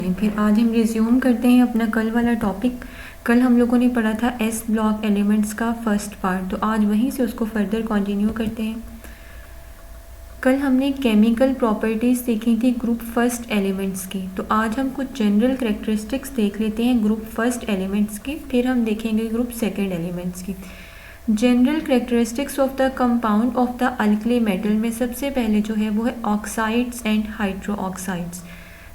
फिर आज हम रिज्यूम करते हैं अपना कल वाला टॉपिक। कल हम लोगों ने पढ़ा था एस ब्लॉक एलिमेंट्स का फर्स्ट पार्ट, तो आज वहीं से उसको फर्दर कंटिन्यू करते हैं। कल हमने केमिकल प्रॉपर्टीज़ देखी थी ग्रुप फर्स्ट एलिमेंट्स की, तो आज हम कुछ जनरल करेक्टरिस्टिक्स देख लेते हैं ग्रुप फर्स्ट एलिमेंट्स की, फिर हम देखेंगे ग्रुप सेकेंड एलिमेंट्स की। General characteristics of the compound of the alkali metal में सबसे पहले जो है वो है ऑक्साइड्स एंड हाइड्रो ऑक्साइड्स।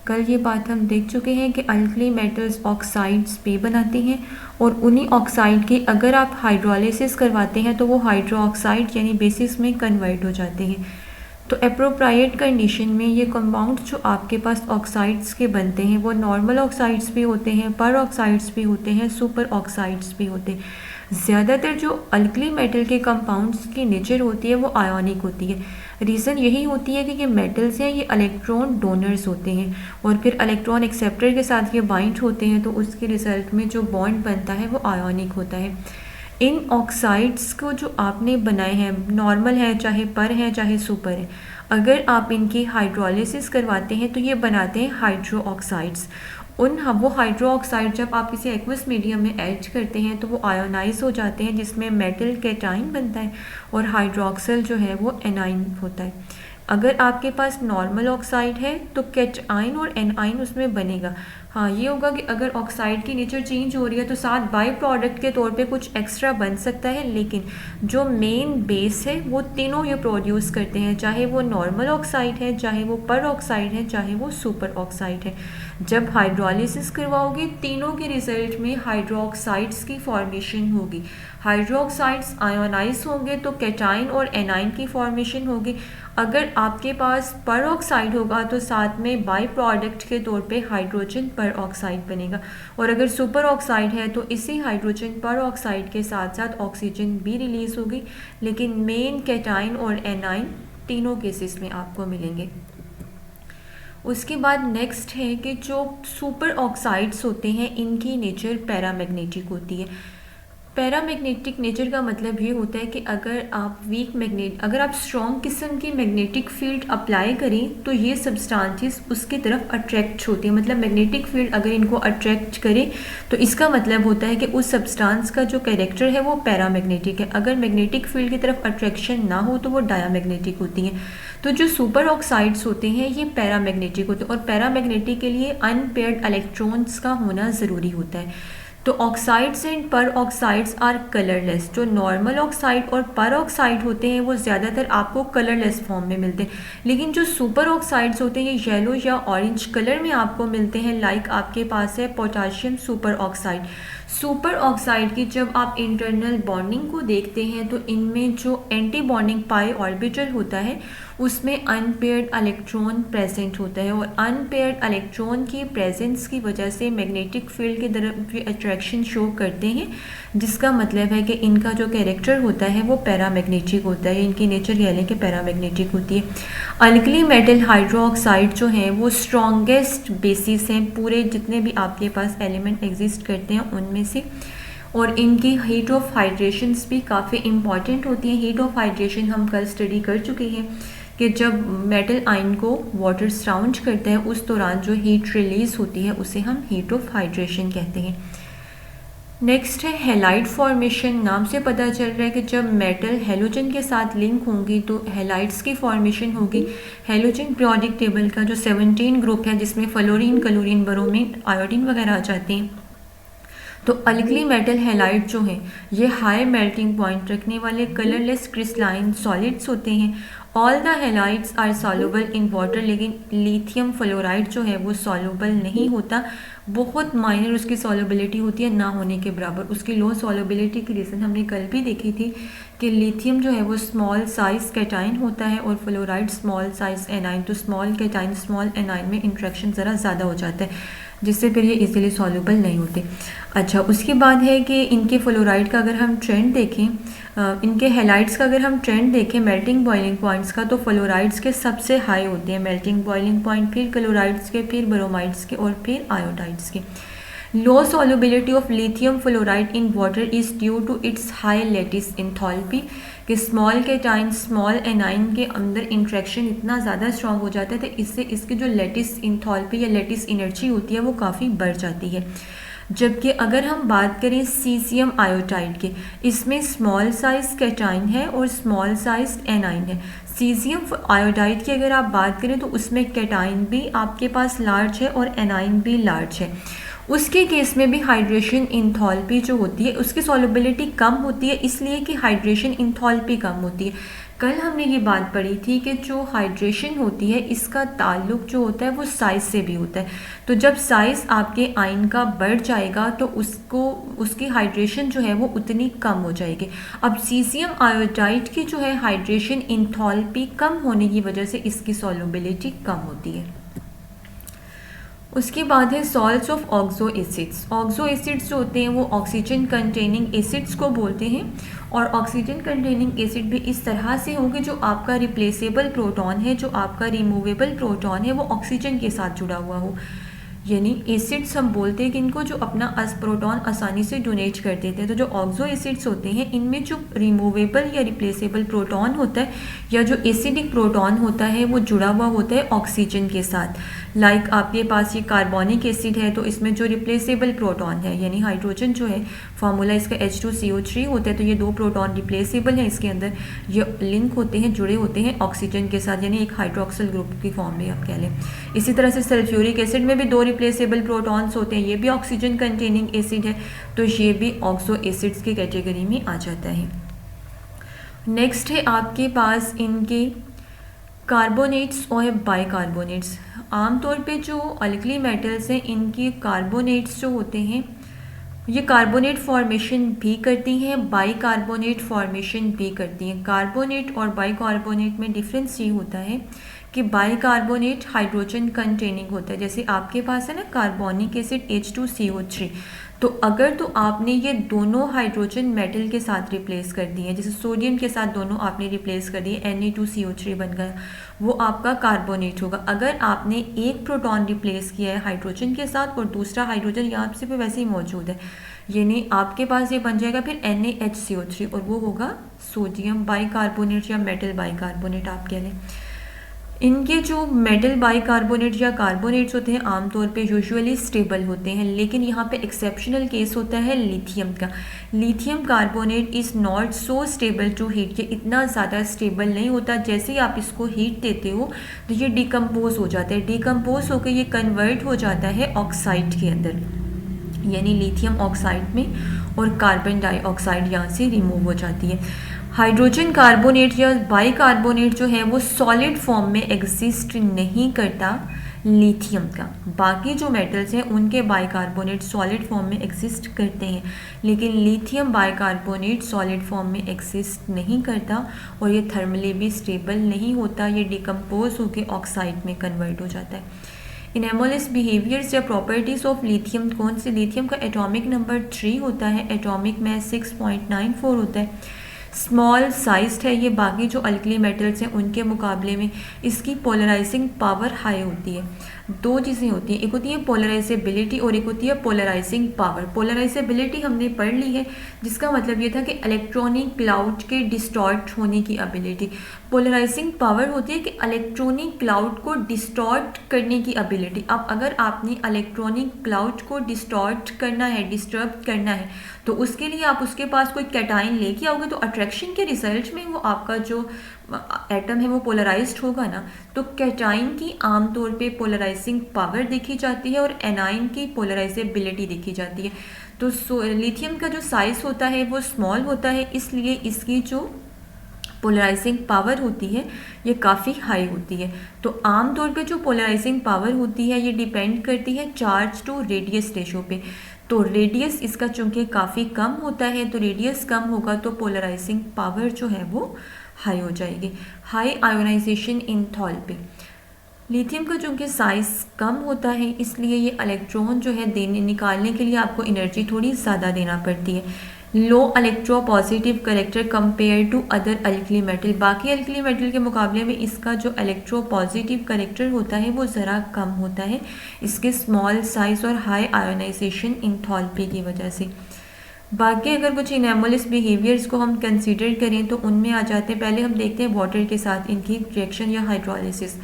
कल ये बात हम देख चुके हैं कि अल्कली मेटल्स ऑक्साइड्स पे बनाते हैं और उन्हीं ऑक्साइड की अगर आप हाइड्रोलिसिस करवाते हैं तो वो हाइड्रो ऑक्साइड यानी बेसिस में कन्वर्ट हो जाते हैं। तो अप्रोप्रिएट कंडीशन में ये कंपाउंड जो आपके पास ऑक्साइड्स के बनते हैं वो नॉर्मल ऑक्साइड्स भी होते हैं, पर ऑक्साइड्स भी होते हैं, सुपर ऑक्साइड्स भी होते हैं। ज़्यादातर जो अल्कली मेटल के कंपाउंड्स की नेचर होती है वो आयोनिक होती है। रीज़न यही होती है कि ये मेटल्स हैं, ये इलेक्ट्रॉन डोनर्स होते हैं और फिर इलेक्ट्रॉन एक्सेप्टर के साथ ये बाइंड होते हैं, तो उसके रिजल्ट में जो बॉन्ड बनता है वो आयोनिक होता है। इन ऑक्साइड्स को जो आपने बनाए हैं, नॉर्मल है चाहे पर है चाहे सुपर है, अगर आप इनकी हाइड्रोलिसिस करवाते हैं तो ये बनाते हैं हाइड्रो ऑक्साइड्स। वो हाइड्रो ऑक्साइड जब आप किसी एक्वस मीडियम में ऐड करते हैं तो वो आयोनाइज हो जाते हैं, जिसमें मेटल कैटाइन बनता है और हाइड्रोक्सिल जो है वो एनाइन होता है। अगर आपके पास नॉर्मल ऑक्साइड है तो कैटाइन और एनाइन उसमें बनेगा। हाँ, ये होगा कि अगर ऑक्साइड की नेचर चेंज हो रही है तो साथ बाई प्रोडक्ट के तौर पे कुछ एक्स्ट्रा बन सकता है, लेकिन जो मेन बेस है वो तीनों ये प्रोड्यूस करते हैं, चाहे वो नॉर्मल ऑक्साइड है, चाहे वो पर ऑक्साइड है, चाहे वो सुपर ऑक्साइड है। जब हाइड्रोलिसिस करवाओगे तीनों के रिजल्ट में हाइड्रोक्साइड्स की फॉर्मेशन होगी। हाइड्रोक्साइड्स आयोनाइज होंगे तो कैटाइन और एनाइन की फॉर्मेशन होगी। अगर आपके पास पर ऑक्साइड होगा तो साथ में बाई प्रोडक्ट के तौर पे हाइड्रोजन पर ऑक्साइड बनेगा, और अगर सुपर ऑक्साइड है तो इसी हाइड्रोजन पर ऑक्साइड के साथ साथ ऑक्सीजन भी रिलीज होगी, लेकिन मेन कैटाइन और एनाइन तीनों केसेस में आपको मिलेंगे। उसके बाद नेक्स्ट है कि जो सुपर ऑक्साइड्स होते हैं इनकी नेचर पैरामैग्नेटिक होती है। पैरामैग्नेटिक नेचर का मतलब ये होता है कि अगर आप स्ट्रॉन्ग किस्म की मैग्नेटिक फील्ड अप्लाई करें तो ये सब्सटेंसेस उसकी तरफ अट्रैक्ट होती है। मतलब मैग्नेटिक फील्ड अगर इनको अट्रैक्ट करे तो इसका मतलब होता है कि उस सब्सटेंस का जो कैरेक्टर है वो पैरामैग्नेटिक है। अगर मैग्नेटिक फील्ड की तरफ अट्रैक्शन ना हो तो वो डायामैग्नेटिक होती हैं। तो जो सुपर ऑक्साइड्स होते हैं ये पैरामैग्नेटिक होते हैं, और पैरामैग्नेटिक के लिए अनपेयर्ड इलेक्ट्रॉन्स का होना ज़रूरी होता है। तो ऑक्साइड्स एंड पर ऑक्साइड्स आर कलरलेस। जो नॉर्मल ऑक्साइड और पर ऑक्साइड होते हैं वो ज़्यादातर आपको कलरलेस फॉर्म में मिलते हैं, लेकिन जो सुपर ऑक्साइड्स होते हैं ये येलो या ऑरेंज कलर में आपको मिलते हैं। लाइक आपके पास है potassium super oxide. Super oxide की जब आप इंटरनल बॉन्डिंग को देखते हैं तो इनमें जो एंटी बॉन्डिंग पाई ऑर्बिटल होता है उसमें अनपेयर्ड इलेक्ट्रॉन प्रेजेंट होता है, और अनपेयर्ड इलेक्ट्रॉन की प्रेजेंस की वजह से मैग्नेटिक फील्ड की तरफ भी अट्रैक्शन शो करते हैं, जिसका मतलब है कि इनका जो कैरेक्टर होता है वो पैरामैग्नेटिक होता है। इनकी नेचर यानी कि पैरामैग्नेटिक होती है। अल्कली मेटल हाइड्रोक्साइड जो हैं वो स्ट्रॉन्गेस्ट बेसिस हैं पूरे जितने भी आपके पास एलिमेंट एग्जिस्ट करते हैं उनमें से, और इनकी हीट ऑफ हाइड्रेशंस भी काफ़ी इंपॉर्टेंट होती है। हीट ऑफ हाइड्रेशन हम कल स्टडी कर चुके हैं कि जब मेटल आयन को वाटर सराउंड करता है उस दौरान जो हीट रिलीज होती है उसे हम हीट ऑफ हाइड्रेशन कहते हैं। नेक्स्ट है हैलाइड फॉर्मेशन। नाम से पता चल रहा है कि जब मेटल हेलोजन के साथ लिंक होंगी तो हैलाइड्स की फॉर्मेशन होगी। हेलोजन पीरियोडिक टेबल का जो 17 ग्रुप है जिसमें फ्लोरीन, क्लोरीन, ब्रोमीन, आयोडीन वगैरह आ जाते हैं, तो अल्कली मेटल हैलाइड जो हैं ये हाई मेल्टिंग पॉइंट रखने वाले कलरलेस क्रिस्टलाइन सॉलिड्स होते हैं। All the halides are soluble in water, लेकिन लिथियम फ्लोराइड जो है वो सॉल्युबल नहीं होता। बहुत माइनर उसकी सॉल्युबिलिटी होती है, ना होने के बराबर। उसकी लो सॉल्युबिलिटी की रीज़न हमने कल भी देखी थी कि लिथियम जो है वो स्मॉल साइज कैटाइन होता है और फ्लोराइड स्मॉल साइज एनाइन। तो स्मॉल कैटाइन स्मॉल एनाइन में इंट्रैक्शन ज़रा ज़्यादा हो जाता है, जिससे फिर ये इजीली सॉल्युबल नहीं होते। अच्छा, उसके बाद है कि इनके फ्लोराइड का अगर हम ट्रेंड देखें, इनके हैलाइड्स का अगर हम ट्रेंड देखें मेल्टिंग बॉइलिंग पॉइंट्स का, तो फ्लोराइड्स के सबसे हाई होते हैं मेल्टिंग बॉइलिंग पॉइंट, फिर क्लोराइड्स के, फिर ब्रोमाइड्स के और फिर आयोडाइड्स के। Low solubility of lithium fluoride in water is due to its high lattice enthalpy, कि स्मॉल केटाइन स्मॉल एनाइन के अंदर इंट्रैक्शन इतना ज़्यादा स्ट्रॉन्ग हो जाता है तो इससे इसकी जो लेटिस इंथॉल्पी या लेटिस एनर्जी होती है वो काफ़ी बढ़ जाती है। जबकि अगर हम बात करें सीसियम आयोडाइड के, इसमें स्मॉल साइज केटाइन है और स्मॉल साइज एनाइन है। सीसियम आयोडाइड की अगर आप बात करें तो उसमें केटाइन भी आपके पास लार्ज है और एनाइन भी लार्ज है। उसके केस में भी हाइड्रेशन इंथॉल्पी जो होती है उसकी सॉल्युबिलिटी कम होती है, इसलिए कि हाइड्रेशन इंथॉल्पी कम होती है। कल हमने ये बात पढ़ी थी कि जो हाइड्रेशन होती है इसका ताल्लुक जो होता है वो साइज़ से भी होता है। तो जब साइज़ आपके आयन का बढ़ जाएगा तो उसकी हाइड्रेशन जो है वो उतनी कम हो जाएगी। अब सीसियम आयोडाइड की जो है हाइड्रेशन इंथॉल्पी कम होने की वजह से इसकी सॉल्युबिलिटी कम होती है। उसके बाद है salts of oxo acids. Oxo acids जो होते हैं वो ऑक्सीजन कंटेनिंग एसिड्स को बोलते हैं, और ऑक्सीजन कंटेनिंग एसिड भी इस तरह से होंगे जो आपका रिप्लेसेबल प्रोटॉन है, जो आपका रिमूवेबल प्रोटॉन है वो ऑक्सीजन के साथ जुड़ा हुआ हो। यानी एसिड्स हम बोलते हैं कि इनको जो अपना प्रोटॉन आसानी से डोनेट कर देते हैं। तो जो ऑक्सो एसिड्स होते हैं इनमें जो रिमूवेबल या रिप्लेसेबल प्रोटॉन होता है या जो एसिडिक प्रोटॉन होता है वो जुड़ा हुआ होता है ऑक्सीजन के साथ। लाइक आपके पास ये कार्बोनिक एसिड है तो इसमें जो रिप्लेसेबल प्रोटॉन है यानी हाइड्रोजन जो है फार्मूला इसका H2CO3 होता है, तो ये दो प्रोटॉन रिप्लेसेबल हैं, इसके अंदर ये लिंक होते हैं, जुड़े होते हैं ऑक्सीजन के साथ, यानी एक हाइड्रोक्सिल ग्रुप की फॉर्म में आप कह लें। इसी तरह से सल्फ्यूरिक एसिड में भी दो रिप्लेसेबल प्रोटॉन्स होते हैं, ये भी ऑक्सीजन कंटेनिंग एसिड है, तो ये भी ऑक्सो एसिड्स की कैटेगरी में आ जाता है। नेक्स्ट है आपके पास इनके कार्बोनेट्स और बाइकार्बोनेट्स। आमतौर पे जो अल्कली मेटल्स हैं इनकी कार्बोनेट्स जो होते हैं ये कार्बोनेट फॉर्मेशन भी करती हैं, बाइकार्बोनेट फॉर्मेशन भी करती हैं। कार्बोनेट और बाइकार्बोनेट में डिफरेंस ये होता है कि बाइकार्बोनेट हाइड्रोजन कंटेनिंग होता है। जैसे आपके पास है ना कार्बोनिक एसिड H2CO3, तो अगर तो आपने ये दोनों हाइड्रोजन मेटल के साथ रिप्लेस कर दिए, जैसे सोडियम के साथ दोनों आपने रिप्लेस कर दिए, Na2CO3 बन गया, वो आपका कार्बोनेट होगा। अगर आपने एक प्रोटॉन रिप्लेस किया है हाइड्रोजन के साथ और दूसरा हाइड्रोजन यहाँ से भी वैसे ही मौजूद है, यानी आपके पास ये बन जाएगा फिर NaHCO3 और वो होगा सोडियम बाइकार्बोनेट या मेटल बाइकार्बोनेट आप कह लें। इनके जो मेटल बाइकार्बोनेट या कार्बोनेट्स होते हैं आमतौर पे यूजुअली स्टेबल होते हैं, लेकिन यहाँ पे एक्सेप्शनल केस होता है लिथियम का। Lithium carbonate is not so stable to heat, ये इतना ज़्यादा स्टेबल नहीं होता। जैसे ही आप इसको हीट देते हो तो ये डिकम्पोज हो जाता है, डिकम्पोज होकर ये कन्वर्ट हो जाता है ऑक्साइड के अंदर, यानी लिथियम ऑक्साइड में, और कार्बन डाइऑक्साइड यहाँ से रिमूव हो जाती है। हाइड्रोजन कार्बोनेट या बाइकार्बोनेट जो है वो सॉलिड फॉर्म में एग्जिस्ट नहीं करता लिथियम का। बाकी जो मेटल्स हैं उनके बाइकार्बोनेट सॉलिड फॉर्म में एग्जिस्ट करते हैं, लेकिन लिथियम बाइकार्बोनेट सॉलिड फॉर्म में एग्जिस्ट नहीं करता और ये थर्मली भी स्टेबल नहीं होता, ये डिकम्पोज होकर ऑक्साइड में कन्वर्ट हो जाता है। इनेमोलिस बिहेवियर्स या प्रॉपर्टीज़ ऑफ लिथियम कौन से? लिथियम का एटॉमिक नंबर 3 होता है, एटॉमिक मास 6.94 होता है, स्मॉल साइज्ड है ये बाकी जो अल्कली मेटल्स हैं उनके मुकाबले में। इसकी पोलराइजिंग पावर हाई होती है। दो चीज़ें होती हैं, एक होती है पोलराइजेबिलिटी और एक होती है पोलराइजिंग पावर। पोलराइजेबिलिटी हमने पढ़ ली है, जिसका मतलब ये था कि इलेक्ट्रॉनिक क्लाउड के डिस्टॉर्ट होने की एबिलिटी। पोलराइजिंग पावर होती है कि इलेक्ट्रॉनिक क्लाउड को डिस्टॉर्ट करने की एबिलिटी। अब अगर आपने इलेक्ट्रॉनिक क्लाउड को डिस्टॉर्ट करना है, डिस्टर्ब करना है, तो उसके लिए आप उसके पास कोई कैटाइन लेके आओगे तो अट्रैक्शन के रिजल्ट में वो आपका जो एटम है वो पोलराइज्ड होगा ना, तो कैटाइन की आमतौर पे पोलराइजिंग पावर देखी जाती है और एनाइन की पोलराइजेबिलिटी देखी जाती है। तो लिथियम का जो साइज होता है वो स्मॉल होता है, इसलिए इसकी जो पोलराइजिंग पावर होती है ये काफ़ी हाई होती है। तो आमतौर पे जो पोलराइजिंग पावर होती है ये डिपेंड करती है चार्ज टू रेडियस रेशो पे। तो रेडियस इसका चूँकि काफ़ी कम होता है, तो रेडियस कम होगा तो पोलराइजिंग पावर जो है वो हाई हो जाएगी। हाई आयोनाइजेशन इंथॉल्पी, लिथियम का चूँकि साइज़ कम होता है इसलिए ये इलेक्ट्रॉन जो है निकालने के लिए आपको एनर्जी थोड़ी ज़्यादा देना पड़ती है। Low electropositive character compare to other alkali metal, बाकी अल्कली मेटल के मुकाबले में इसका जो इलेक्ट्रोपॉजिटिव करेक्टर होता है वो ज़रा कम होता है इसके स्मॉल साइज़ और हाई आयोनाइजेशन इंथैल्पी की वजह से। बाकी अगर कुछ इनेमोलिस बिहेवियर्स को हम कंसीडर करें तो उनमें आ जाते हैं, पहले हम देखते हैं वाटर के साथ इनकी रिएक्शन या हाइड्रोलिसिस।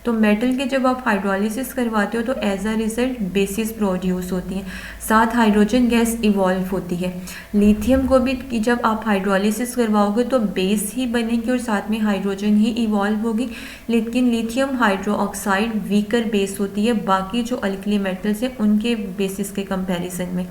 तो मेटल के जब आप हाइड्रोलिसिस करवाते हो तो as a result bases produce होती हैं, साथ हाइड्रोजन गैस इवॉल्व होती है। लिथियम को भी जब आप हाइड्रोलिसिस करवाओगे तो बेस ही बनेगी और साथ में हाइड्रोजन ही इवॉल्व होगी, लेकिन लिथियम हाइड्रोक्साइड वीकर बेस होती है बाकी जो अल्कली मेटल्स हैं उनके बेसिस के कंपैरिजन में।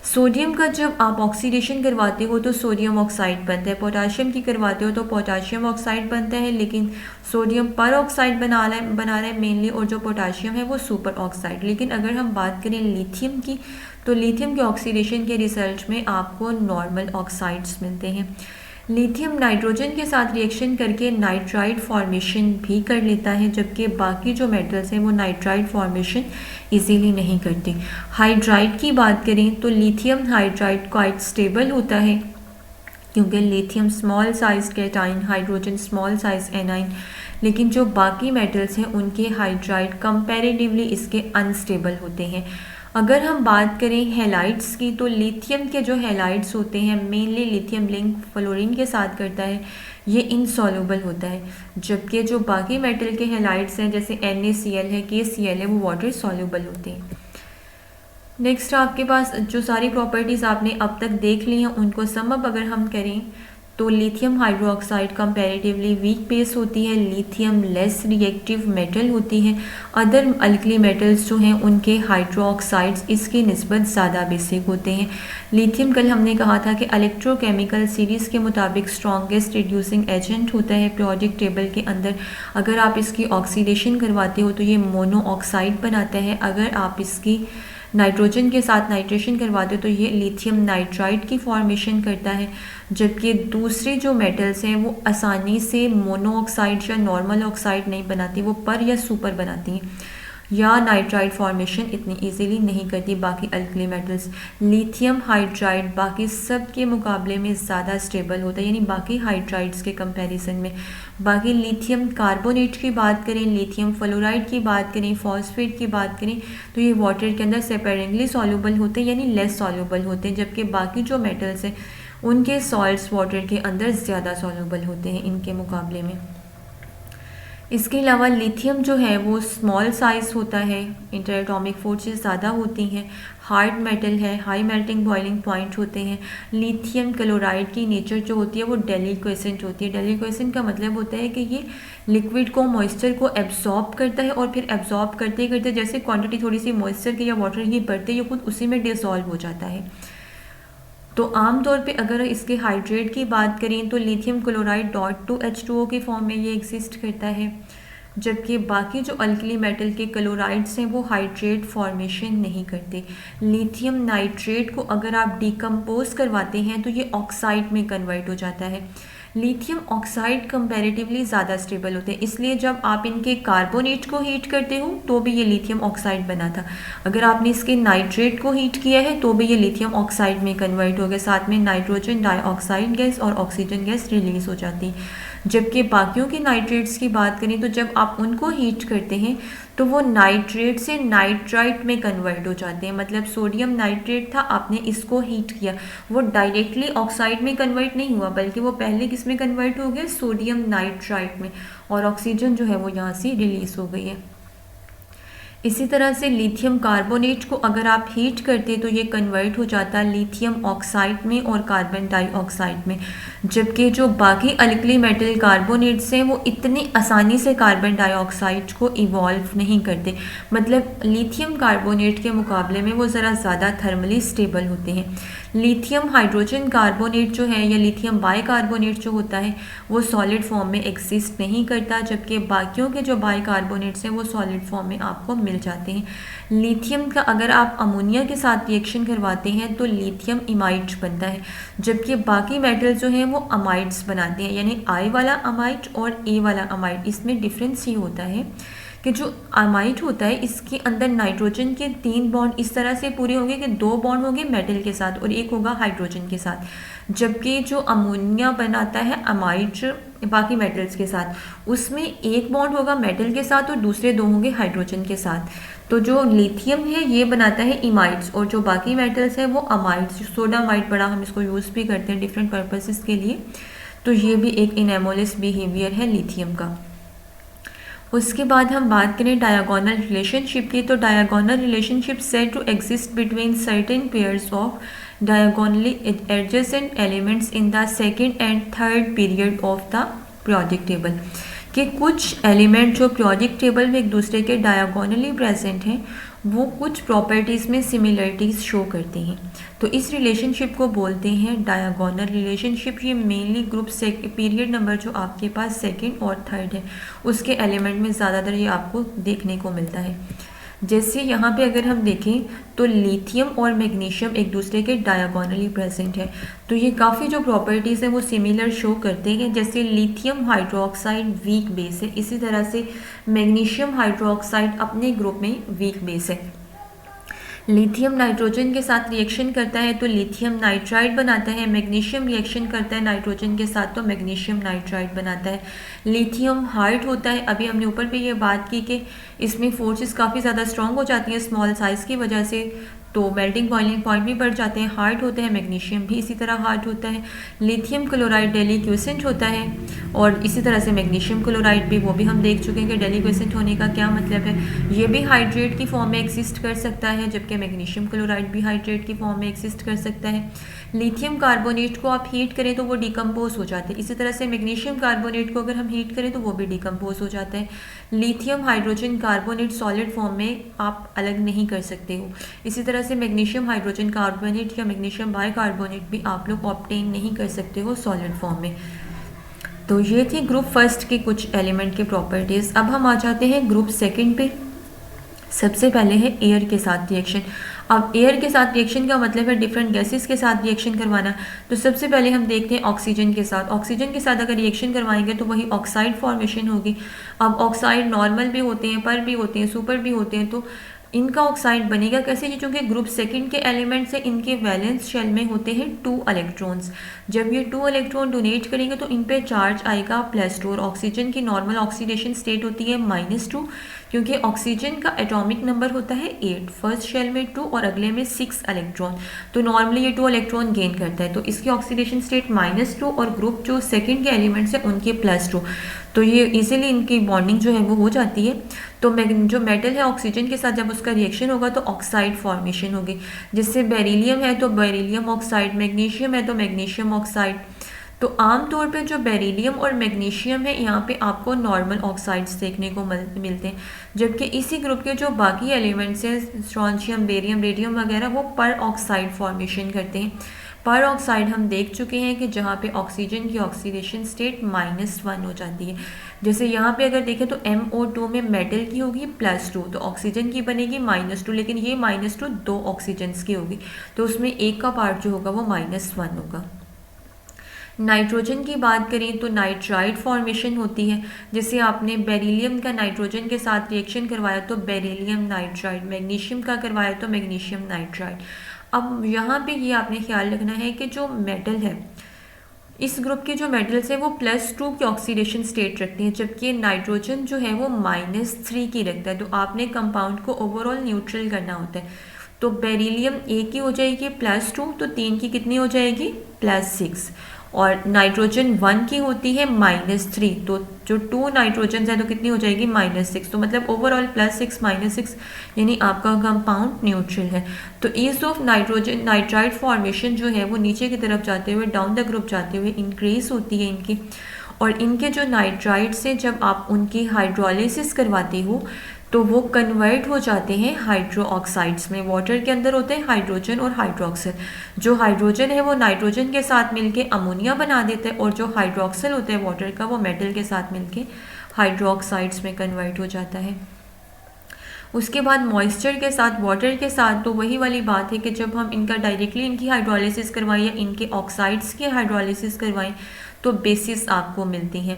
सोडियम का जब आप ऑक्सीडेशन करवाते हो तो सोडियम ऑक्साइड बनता है, पोटाशियम की करवाते हो तो पोटाशियम ऑक्साइड बनता है, लेकिन सोडियम पर ऑक्साइड बना रहा है मेनली, और जो पोटाशियम है वो सुपर ऑक्साइड। लेकिन अगर हम बात करें लिथियम की तो लिथियम के ऑक्सीडेशन के रिजल्ट में आपको नॉर्मल ऑक्साइड्स मिलते हैं। लिथियम नाइट्रोजन के साथ रिएक्शन करके नाइट्राइड फॉर्मेशन भी कर लेता है, जबकि बाकी जो मेटल्स हैं वो नाइट्राइड फॉर्मेशन इजीली नहीं करते। हाइड्राइड की बात करें तो लिथियम हाइड्राइड क्वाइट स्टेबल होता है क्योंकि lithium small size cation, hydrogen small size A9, लेकिन जो बाकी मेटल्स हैं उनके हाइड्राइड कंपैरेटिवली इसके अनस्टेबल होते हैं। अगर हम बात करें हैलाइड्स की तो लिथियम के जो हैलाइड्स होते हैं मेनली लिथियम लिंक फ्लोरीन के साथ करता है, ये इनसॉल्युबल होता है, जबकि जो बाकी मेटल के हैलाइड्स हैं जैसे NaCl है, KCl है, वो वाटर सॉल्युबल होते हैं। नेक्स्ट आपके पास जो सारी प्रॉपर्टीज़ आपने अब तक देख ली हैं उनको सम अप अगर हम करें तो lithium hydroxide comparatively weak base होती है, लिथियम लेस रिएक्टिव मेटल होती है, अदर अल्कली मेटल्स जो हैं उनके हाइड्रोक्साइड्स इसकी निस्बत ज़्यादा बेसिक होते हैं। लिथियम कल हमने कहा था कि इलेक्ट्रोकेमिकल सीरीज़ के मुताबिक स्ट्रॉन्गेस्ट रिड्यूसिंग एजेंट होता है पीरियोडिक टेबल के अंदर। अगर आप इसकी ऑक्सीडेशन करवाते हो तो ये मोनो ऑक्साइड बनाता है, अगर आप इसकी नाइट्रोजन के साथ नाइट्रेशन करवाते हो तो ये लिथियम नाइट्राइड की फॉर्मेशन करता है, जबकि दूसरे जो मेटल्स हैं वो आसानी से मोनो ऑक्साइड या नॉर्मल ऑक्साइड नहीं बनाती, वो पर या सुपर बनाती हैं या नाइट्राइड फॉर्मेशन इतनी इजीली नहीं करती बाकी अल्कली मेटल्स। लिथियम हाइड्राइड बाकी सब के मुकाबले में ज़्यादा स्टेबल होता है, यानी बाकी हाइड्राइड्स के कंपैरिजन में। बाकी लिथियम कार्बोनेट की बात करें, लिथियम फ्लोराइड की बात करें, फॉस्फेट की बात करें तो ये वाटर के अंदर सेपरेटली सॉल्युबल होते हैं यानी लेस सॉल्युबल होते हैं, जबकि बाकी जो मेटल्स हैं उनके सॉल्ट्स वाटर के अंदर ज़्यादा सॉल्युबल होते हैं इनके मुकाबले में। इसके अलावा लिथियम जो है वो स्मॉल साइज़ होता है, इंटर एटॉमिक फोर्सेस ज़्यादा होती हैं, हार्ड मेटल है, हाई मेल्टिंग बॉइलिंग पॉइंट होते हैं। लिथियम क्लोराइड की नेचर जो होती है वो डेलिक्वेसेंट होती है। डेलिक्वेसेंट का मतलब होता है कि ये लिक्विड को मॉइस्चर को एब्जॉर्ब करता है और फिर एब्जॉर्ब करते करते जैसे क्वांटिटी थोड़ी सी मॉइस्चर की या वाटर की बढ़ते ये खुद उसी में डिसॉल्व हो जाता है। तो आमतौर पे अगर इसके हाइड्रेट की बात करें तो लिथियम क्लोराइड .2H2O के फॉर्म में ये एग्जिस्ट करता है, जबकि बाकी जो अल्कली मेटल के क्लोराइड्स हैं वो हाइड्रेट फॉर्मेशन नहीं करते। लिथियम नाइट्रेट को अगर आप डिकम्पोज करवाते हैं तो ये ऑक्साइड में कन्वर्ट हो जाता है। लिथियम ऑक्साइड कंपैरेटिवली ज़्यादा स्टेबल होते हैं, इसलिए जब आप इनके कार्बोनेट को हीट करते हो तो भी ये लिथियम ऑक्साइड बना था, अगर आपने इसके नाइट्रेट को हीट किया है तो भी ये लिथियम ऑक्साइड में कन्वर्ट हो गया, साथ में नाइट्रोजन डाइऑक्साइड गैस और ऑक्सीजन गैस रिलीज हो जाती है। जबकि बाकियों के नाइट्रेट्स की बात करें तो जब आप उनको हीट करते हैं तो वो नाइट्रेट से नाइट्राइट में कन्वर्ट हो जाते हैं, मतलब सोडियम नाइट्रेट था, आपने इसको हीट किया, वो डायरेक्टली ऑक्साइड में कन्वर्ट नहीं हुआ बल्कि वो पहले किस में कन्वर्ट हो गया, सोडियम नाइट्राइट में, और ऑक्सीजन जो है वो यहाँ से रिलीज हो गई है। इसी तरह से लिथियम कार्बोनेट को अगर आप हीट करते तो ये कन्वर्ट हो जाता है लिथियम ऑक्साइड में और कार्बन डाइऑक्साइड में, जबकि जो बाकी अल्कली मेटल कार्बोनेट्स हैं वो इतनी आसानी से कार्बन डाइऑक्साइड को इवॉल्व नहीं करते, मतलब लिथियम कार्बोनेट के मुकाबले में वो ज़रा ज़्यादा थर्मली स्टेबल होते हैं। लिथियम हाइड्रोजन कार्बोनेट जो है या लिथियम बाइकार्बोनेट जो होता है वो सॉलिड फॉर्म में एग्जिस्ट नहीं करता, जबकि बाकियों के जो बाइकार्बोनेट्स हैं वो सॉलिड फॉर्म में आपको मिल जाते हैं। लिथियम का अगर आप अमोनिया के साथ रिएक्शन करवाते हैं तो लिथियम इमाइड बनता है, जबकि बाकी मेटल जो हैं वो अमाइड्स बनाते हैं, यानी आई वाला अमाइड और ए वाला अमाइड। इसमें डिफरेंस ये होता है कि जो अमाइड होता है इसके अंदर नाइट्रोजन के 3 बॉन्ड इस तरह से पूरे होंगे कि 2 बॉन्ड होंगे मेटल के साथ और एक होगा हाइड्रोजन के साथ, जबकि जो अमोनिया बनाता है अमाइड बाकी मेटल्स के साथ उसमें एक बॉन्ड होगा मेटल के साथ और दूसरे 2 होंगे हाइड्रोजन के साथ। तो जो लिथियम है ये बनाता है इमाइड्स और जो बाकी मेटल्स है वो अमाइड्स, सोडामाइड बड़ा हम इसको यूज़ भी करते हैं डिफरेंट पर्पसेस के लिए। तो ये भी एक इनेमोलिस बिहेवियर है लिथियम का। उसके बाद हम बात करें डायगोनल रिलेशनशिप की, तो diagonal relationship said to exist between certain pairs of diagonally adjacent elements in the second and third period of the periodic table, कि कुछ एलिमेंट जो periodic टेबल में एक दूसरे के डायगोनली प्रेजेंट हैं वो कुछ प्रॉपर्टीज़ में सिमिलरिटीज़ शो करते हैं। तो इस रिलेशनशिप को बोलते हैं डायगोनल रिलेशनशिप। ये मेनली ग्रुप पीरियड नंबर जो आपके पास सेकंड और थर्ड है उसके एलिमेंट में ज़्यादातर ये आपको देखने को मिलता है। जैसे यहाँ पे अगर हम देखें तो लिथियम और मैग्नीशियम एक दूसरे के डायगोनली प्रेजेंट है, तो ये काफ़ी जो प्रॉपर्टीज़ हैं वो सिमिलर शो करते हैं। जैसे लिथियम हाइड्रोक्साइड वीक बेस है, इसी तरह से मैग्नीशियम हाइड्रोक्साइड अपने ग्रुप में वीक बेस है। लिथियम नाइट्रोजन के साथ रिएक्शन करता है तो लिथियम नाइट्राइड बनाता है, मैग्नीशियम रिएक्शन करता है नाइट्रोजन के साथ तो मैग्नीशियम नाइट्राइड बनाता है। लिथियम हार्ड होता है, अभी हमने ऊपर पे ये बात की कि इसमें फोर्सेस काफ़ी ज़्यादा स्ट्रॉन्ग हो जाती हैं स्मॉल साइज़ की वजह से, तो मेल्टिंग बॉइलिंग पॉइंट भी बढ़ जाते हैं, हार्ड होते हैं। मैग्नीशियम भी इसी तरह हार्ड होता है। लिथियम क्लोराइड डेलिक्वेसेंट होता है और इसी तरह से मैग्नीशियम क्लोराइड भी, वो भी हम देख चुके हैं कि डेलिक्वेसेंट होने का क्या मतलब है। ये भी हाइड्रेट की फॉर्म में एक्सिस्ट कर सकता है जबकि मैग्नीशियम क्लोराइड भी हाइड्रेट की फॉर्म में एक्सिस्ट कर सकता है। लिथियम कार्बोनेट को आप हीट करें तो वो डिकम्पोज हो जाते हैं, इसी तरह से मैग्नीशियम कार्बोनेट को अगर हम हीट करें तो वो भी डिकम्पोज हो जाता है। Lithium hydrogen carbonate solid form में आप अलग नहीं कर सकते हो, इसी तरह से मैग्नीशियम हाइड्रोजन कार्बोनेट या मैग्नीशियम बाइकार्बोनेट भी आप लोग ऑब्टेन नहीं कर सकते हो सॉलिड फॉर्म में। तो ये थी ग्रुप फर्स्ट के कुछ एलिमेंट के प्रॉपर्टीज़। अब हम आ जाते हैं ग्रुप सेकंड पे। सबसे पहले है एयर के साथ रिएक्शन। अब एयर के साथ रिएक्शन का मतलब है डिफरेंट गैसेस के साथ रिएक्शन करवाना। तो सबसे पहले हम देखते हैं ऑक्सीजन के साथ। ऑक्सीजन के साथ अगर रिएक्शन करवाएंगे तो वही ऑक्साइड फॉर्मेशन होगी। अब ऑक्साइड नॉर्मल भी होते हैं, पर भी होते हैं, सुपर भी होते हैं, तो इनका ऑक्साइड बनेगा कैसे? क्योंकि ग्रुप सेकंड के एलिमेंट्स से इनके वैलेंस शेल में होते हैं 2 इलेक्ट्रॉन्स। जब ये 2 इलेक्ट्रॉन डोनेट करेंगे तो इन पे चार्ज आएगा +2 और ऑक्सीजन की नॉर्मल ऑक्सीडेशन स्टेट होती है -2, क्योंकि ऑक्सीजन का एटॉमिक नंबर होता है 8, फर्स्ट शेल में 2 और अगले में 6 इलेक्ट्रॉन, तो नॉर्मली ये 2 इलेक्ट्रॉन गेन करता है, तो इसकी ऑक्सीडेशन स्टेट -2 और ग्रुप जो सेकंड के एलिमेंट्स हैं उनके +2, तो ये इजीली इनकी बॉन्डिंग जो है वो हो जाती है। तो जो मेटल है ऑक्सीजन के साथ जब उसका रिएक्शन होगा तो ऑक्साइड फॉर्मेशन होगी। जैसे बेरिलियम है तो बेरिलियम ऑक्साइड, मैग्नीशियम है तो मैग्नीशियम ऑक्साइड। तो आमतौर पे जो बेरिलियम और मैग्नीशियम है यहाँ पे आपको नॉर्मल ऑक्साइड्स देखने को मिलते हैं, जबकि इसी ग्रुप के जो बाकी एलिमेंट्स हैं स्ट्रोंशियम, बेरियम, रेडियम वगैरह वो पर ऑक्साइड फॉर्मेशन करते हैं। पर ऑक्साइड हम देख चुके हैं कि जहाँ पे ऑक्सीजन की ऑक्सीडेशन स्टेट -1 हो जाती है। जैसे यहाँ पे अगर देखें तो MO2 में मेटल की होगी +2, तो ऑक्सीजन की बनेगी -2, लेकिन ये -2 2 ऑक्सीजन्स की होगी, तो उसमें एक का पार्ट जो होगा वो -1 होगा। नाइट्रोजन की बात करें तो नाइट्राइड फॉर्मेशन होती है। जैसे आपने बेरिलियम का नाइट्रोजन के साथ रिएक्शन करवाया तो बेरिलियम नाइट्राइड, मैग्नीशियम का करवाया तो मैग्नीशियम नाइट्राइड। अब यहाँ पे ये आपने ख्याल रखना है कि जो मेटल है इस ग्रुप के जो मेटल्स हैं वो +2 की ऑक्सीडेशन स्टेट रखते हैं, जबकि नाइट्रोजन जो है वो -3 की रखता है। तो आपने कंपाउंड को ओवरऑल न्यूट्रल करना होता है, तो बेरिलियम A की हो जाएगी +2, तो 3 की कितनी हो जाएगी +6, और नाइट्रोजन 1 की होती है -3, तो जो 2 नाइट्रोजन है तो कितनी हो जाएगी -6, तो मतलब ओवरऑल +6 -6 यानी आपका कंपाउंड न्यूट्रल है। तो ease of nitrogen nitride formation जो है वो नीचे की तरफ जाते हुए डाउन द ग्रुप जाते हुए इंक्रीज होती है इनकी, और इनके जो नाइट्राइड से जब आप उनकी हाइड्रोलिसिस करवाते हो तो वो कन्वर्ट हो जाते हैं हाइड्रो ऑक्साइड्स में। वाटर के अंदर होते हैं हाइड्रोजन और हाइड्रोक्सिल। जो हाइड्रोजन है वो नाइट्रोजन के साथ मिलके अमोनिया बना देता है, और जो हाइड्रोक्सिल होता है वाटर का वो मेटल के साथ मिलके हाइड्रोक्साइड्स में कन्वर्ट हो जाता है। उसके बाद मॉइस्चर के साथ, वाटर के साथ, तो वही वाली बात है कि जब हम इनका डायरेक्टली इनकी हाइड्रोलिसिस करवाएं या इनके ऑक्साइड्स की हाइड्रोलिसिस करवाएं तो बेसिस आपको मिलती हैं।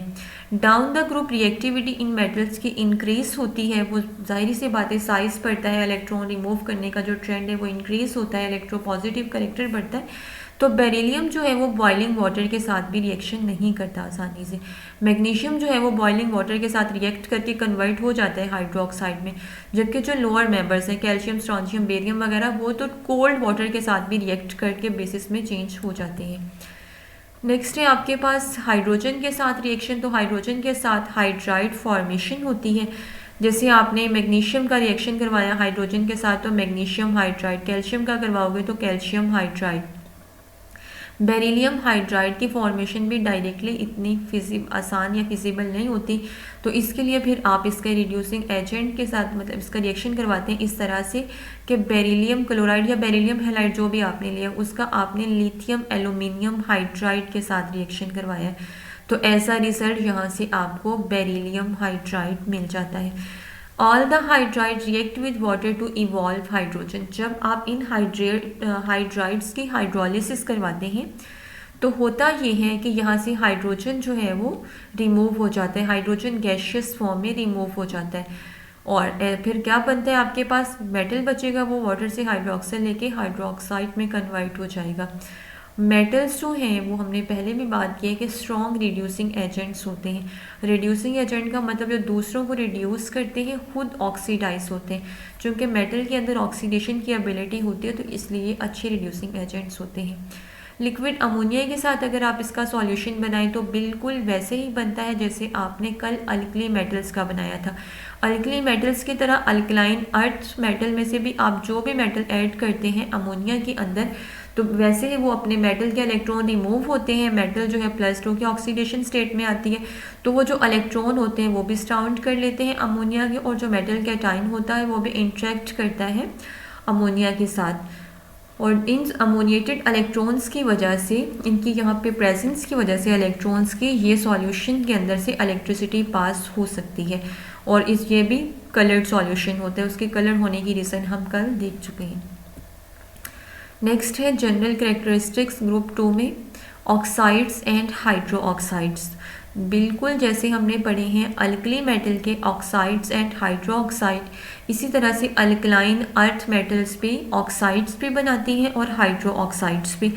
Down the group reactivity in metals की इंक्रीज होती है, वो जाहिर सी बात है, साइज बढ़ता है, इलेक्ट्रॉन रिमूव करने का जो ट्रेंड है वो इंक्रीज होता है, इलेक्ट्रोपॉजिटिव करेक्टर बढ़ता है। तो बेरिलियम जो है वो बॉइलिंग वाटर के साथ भी रिएक्शन नहीं करता आसानी से। मैग्नीशियम जो है वो बॉइलिंग वाटर के साथ रिएक्ट करके कन्वर्ट हो जाता है हाइड्रोक्साइड में, जबकि जो लोअर मेंबर्स हैं कैल्शियम, स्ट्रोंशियम, बेरियम वगैरह, वो तो कोल्ड वाटर के साथ भी रिएक्ट करके बेसिस में चेंज हो जाते हैं। नेक्स्ट है आपके पास हाइड्रोजन के साथ रिएक्शन। तो हाइड्रोजन के साथ हाइड्राइड फॉर्मेशन होती है। जैसे आपने मैग्नीशियम का रिएक्शन करवाया हाइड्रोजन के साथ तो मैग्नीशियम हाइड्राइड, कैल्शियम का करवाओगे तो कैल्शियम हाइड्राइड। बेरिलियम हाइड्राइड की फॉर्मेशन भी डायरेक्टली इतनी आसान या फिजिबल नहीं होती, तो इसके लिए फिर आप इसके रिड्यूसिंग एजेंट के साथ मतलब इसका रिएक्शन करवाते हैं इस तरह से कि बेरिलियम क्लोराइड या बेरिलियम हैलाइड जो भी आपने लिया उसका आपने लिथियम एल्यूमिनियम हाइड्राइड के साथ रिएक्शन करवाया है, तो ऐसा रिजल्ट यहाँ से आपको बेरिलियम हाइड्राइड मिल जाता है। All the hydride react with water to evolve hydrogen. जब आप इन हाइड्राइड्स की हाइड्रोलिसिस करवाते हैं तो होता ये है कि यहाँ से हाइड्रोजन जो है वो रिमूव हो जाता है, हाइड्रोजन गैशियस फॉर्म में रिमूव हो जाता है, और फिर क्या बनता है आपके पास मेटल बचेगा, वो वाटर से हाइड्रोक्साइड लेके हाइड्रोक्साइड में कन्वर्ट हो जाएगा। मेटल्स जो हैं वो हमने पहले भी बात की है कि स्ट्रॉन्ग रिड्यूसिंग एजेंट्स होते हैं। रिड्यूसिंग एजेंट का मतलब जो दूसरों को रिड्यूस करते हैं खुद ऑक्सीडाइज होते हैं, चूँकि मेटल के अंदर ऑक्सीडेशन की एबिलिटी होती है तो इसलिए अच्छे रिड्यूसिंग एजेंट्स होते हैं। लिक्विड अमोनिया के साथ अगर आप इसका सॉल्यूशन बनाएं तो बिल्कुल वैसे ही बनता है जैसे आपने कल अल्कली मेटल्स का बनाया था। अल्कली मेटल्स की तरह अल्कलाइन अर्थ मेटल में से भी आप जो भी मेटल ऐड करते हैं अमोनिया के अंदर, तो वैसे ही वो अपने मेटल के इलेक्ट्रॉन रिमूव होते हैं, मेटल जो है +2 की ऑक्सीडेशन स्टेट में आती है, तो वो जो इलेक्ट्रॉन होते हैं वो भी स्टाउंड कर लेते हैं अमोनिया के, और जो मेटल कैटाइन होता है वो भी इंटरेक्ट करता है अमोनिया के साथ, और इन अमोनिएटेड इलेक्ट्रॉन्स की वजह से, इनकी यहाँ पे प्रेजेंस की वजह से इलेक्ट्रॉन्स की, ये सॉल्यूशन के अंदर से इलेक्ट्रिसिटी पास हो सकती है, और ये भी कलर्ड सॉल्यूशन होता है। उसके कलर होने की रीज़न हम कल देख चुके हैं। नेक्स्ट है जनरल कैरेक्टरिस्टिक्स ग्रुप 2 में ऑक्साइड्स एंड हाइड्रो ऑक्साइड्स। बिल्कुल जैसे हमने पढ़े हैं अल्कली मेटल के ऑक्साइड्स एंड हाइड्रो ऑक्साइड, इसी तरह से अल्कलाइन अर्थ मेटल्स भी ऑक्साइड्स भी बनाती हैं और हाइड्रो ऑक्साइड्स भी।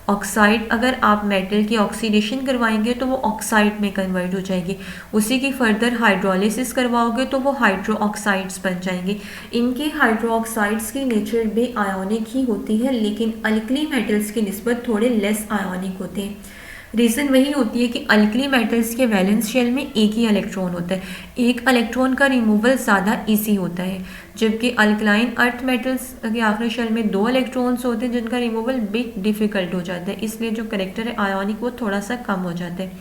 ऑक्साइड अगर आप मेटल की ऑक्सीडेशन करवाएंगे तो वो ऑक्साइड में कन्वर्ट हो जाएगी, उसी की फर्दर हाइड्रोलिसिस करवाओगे तो वो हाइड्रो ऑक्साइड्स बन जाएंगे। इनके हाइड्रो ऑक्साइड्स की नेचर भी आयोनिक ही होती है, लेकिन अल्कली मेटल्स की निस्बत थोड़े लेस आयोनिक होते हैं। रीज़न वही होती है कि अल्कली मेटल्स के वैलेंस शेल में एक ही इलेक्ट्रॉन होता है, एक इलेक्ट्रॉन का रिमूवल ज़्यादा इजी होता है, जबकि अल्कलाइन अर्थ मेटल्स के आखिरी शेल में 2 इलेक्ट्रॉन्स होते हैं जिनका रिमूवल बिग डिफ़िकल्ट हो जाता है, इसलिए जो करेक्टर है आयोनिक वो थोड़ा सा कम हो जाता है।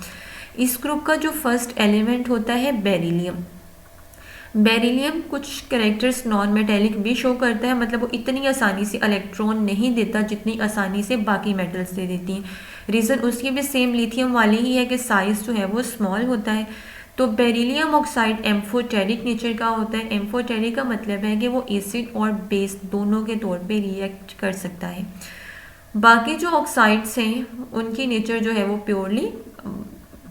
इस ग्रुप का जो फर्स्ट एलिमेंट होता है बेरिलियम। बेरिलियम कुछ कैरेक्टर्स नॉन मेटेलिक भी शो करता है, मतलब वो इतनी आसानी से इलेक्ट्रॉन नहीं देता जितनी आसानी से बाकी मेटल्स दे देती हैं। रीज़न उसकी भी सेम लिथियम वाली ही है कि साइज़ जो है वो स्मॉल होता है। तो बेरिलियम ऑक्साइड एम्फोटेरिक नेचर का होता है। एम्फोटेरिक का मतलब है कि वो एसिड और बेस दोनों के तौर पे रिएक्ट कर सकता है। बाकी जो ऑक्साइड्स हैं उनकी नेचर जो है वो प्योरली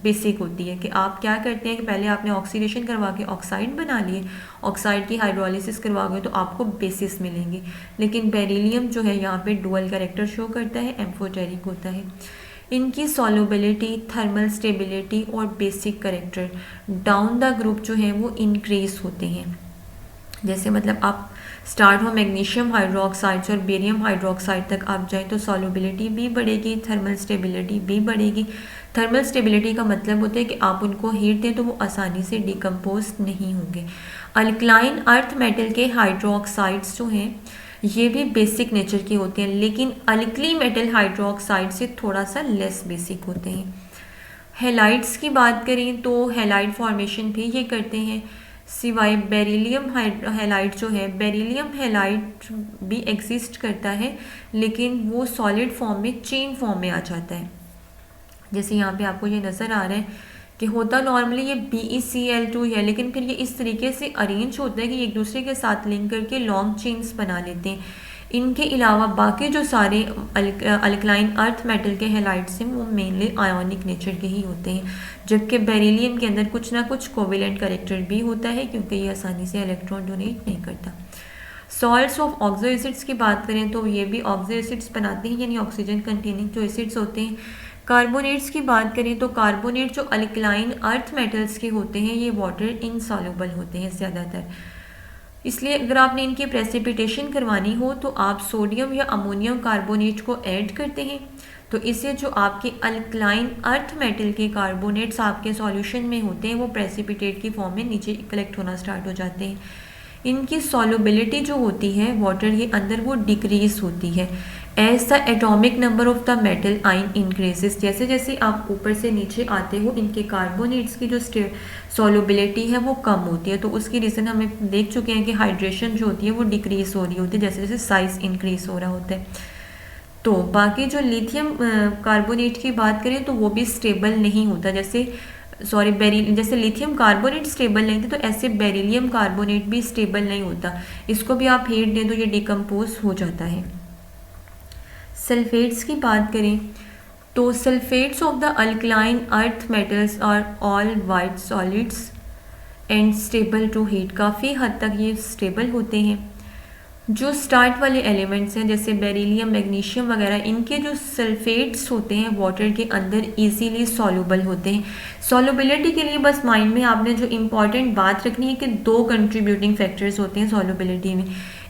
बेसिक होती है कि आप क्या करते हैं कि पहले आपने ऑक्सीडेशन करवा के ऑक्साइड बना लिए, ऑक्साइड की हाइड्रोलिसिस करवाओगे तो आपको बेसिस मिलेंगे, लेकिन बेरिलियम जो है यहाँ पे डुअल कैरेक्टर शो करता है, एम्फोटेरिक होता है। इनकी सॉल्युबिलिटी, थर्मल स्टेबिलिटी और basic character down the group जो है वो इंक्रीज होते हैं। जैसे मतलब आप स्टार्ट हो मैग्नीशियम हाइड्रोक्साइड और बेरियम हाइड्रोक्साइड तक आप जाएं तो सॉल्युबिलिटी भी बढ़ेगी, थर्मल स्टेबिलिटी भी बढ़ेगी। थर्मल स्टेबिलिटी का मतलब होता है कि आप उनको हीट दें तो वो आसानी से डिकम्पोज नहीं होंगे। अल्कलाइन अर्थ मेटल के हाइड्रोक्साइड्स जो हैं ये भी बेसिक नेचर की होते हैं, लेकिन अल्कली मेटल हाइड्रोक्साइड से थोड़ा सा लेस बेसिक होते हैं। हेलाइड्स की बात करें तो हेलाइड फॉर्मेशन भी ये करते हैं, सिवाय बेरिलियम हेलाइड जो है, बेरिलियम हेलाइड भी एग्जिस्ट करता है लेकिन वो सॉलिड फॉर्म में, चेन फॉर्म में आ जाता है। जैसे यहाँ पे आपको ये नज़र आ रहा है कि होता नॉर्मली ये BeCl2 है, लेकिन फिर ये इस तरीके से अरेंज होता है कि एक दूसरे के साथ लिंक करके लॉन्ग चेन्स बना लेते हैं। इनके अलावा बाकी जो सारे अल्कलाइन अर्थ मेटल के हैलाइड्स हैं वो मेनली आयोनिक नेचर के ही होते हैं, जबकि बेरिलियम के अंदर कुछ ना कुछ कोवेलेंट कैरेक्टर भी होता है क्योंकि ये आसानी से इलेक्ट्रॉन डोनेट नहीं करता। सॉल्ट्स ऑफ ऑक्सो एसिड्स की बात करें तो ये भी ऑक्सो एसिड्स बनाते हैं, यानी ऑक्सीजन कंटेनिंग जो एसिड्स होते हैं। कार्बोनेट्स की बात करें तो कार्बोनेट जो अल्कलाइन अर्थ मेटल्स के होते हैं ये वाटर इनसॉल्युबल होते हैं ज़्यादातर, इसलिए अगर आपने इनकी प्रेसिपिटेशन करवानी हो तो आप सोडियम या अमोनियम कार्बोनेट को ऐड करते हैं, तो इससे जो आपके अल्कलाइन अर्थ मेटल के कार्बोनेट्स आपके सॉल्यूशन में होते हैं वो प्रेसिपिटेट की फॉर्म में नीचे कलेक्ट होना स्टार्ट हो जाते हैं। इनकी सॉल्युबिलिटी जो होती है वाटर के अंदर वो डिक्रीज होती है as the atomic number of the metal ion increases. जैसे जैसे आप ऊपर से नीचे आते हो इनके कार्बोनेट्स की जो सॉल्युबिलिटी है वो कम होती है, तो उसकी रीज़न हमें देख चुके हैं कि हाइड्रेशन जो होती है वो डिक्रीज हो रही होती है जैसे जैसे साइज इंक्रीज हो रहा होता है। तो बाकी जो लिथियम कार्बोनेट की बात करें तो वो भी स्टेबल नहीं होता, जैसे लिथियम कार्बोनेट स्टेबल नहीं थे तो ऐसे बेरिलियम कार्बोनेट भी स्टेबल नहीं होता, इसको भी आप हीट दें तो ये डिकम्पोज हो जाता है। सल्फेट्स की बात करें तो sulphates of the alkaline earth metals are all white solids and stable to heat, काफ़ी हद तक ये स्टेबल होते हैं। जो स्टार्ट वाले एलिमेंट्स हैं जैसे बेरिलियम मैग्नीशियम वगैरह, इनके जो सल्फेट्स होते हैं वाटर के अंदर इजीली सॉल्युबल होते हैं। सॉल्युबिलिटी के लिए बस माइंड में आपने जो इम्पॉर्टेंट बात रखनी है कि दो कंट्रीब्यूटिंग फैक्टर्स होते हैं सॉल्युबिलिटी में,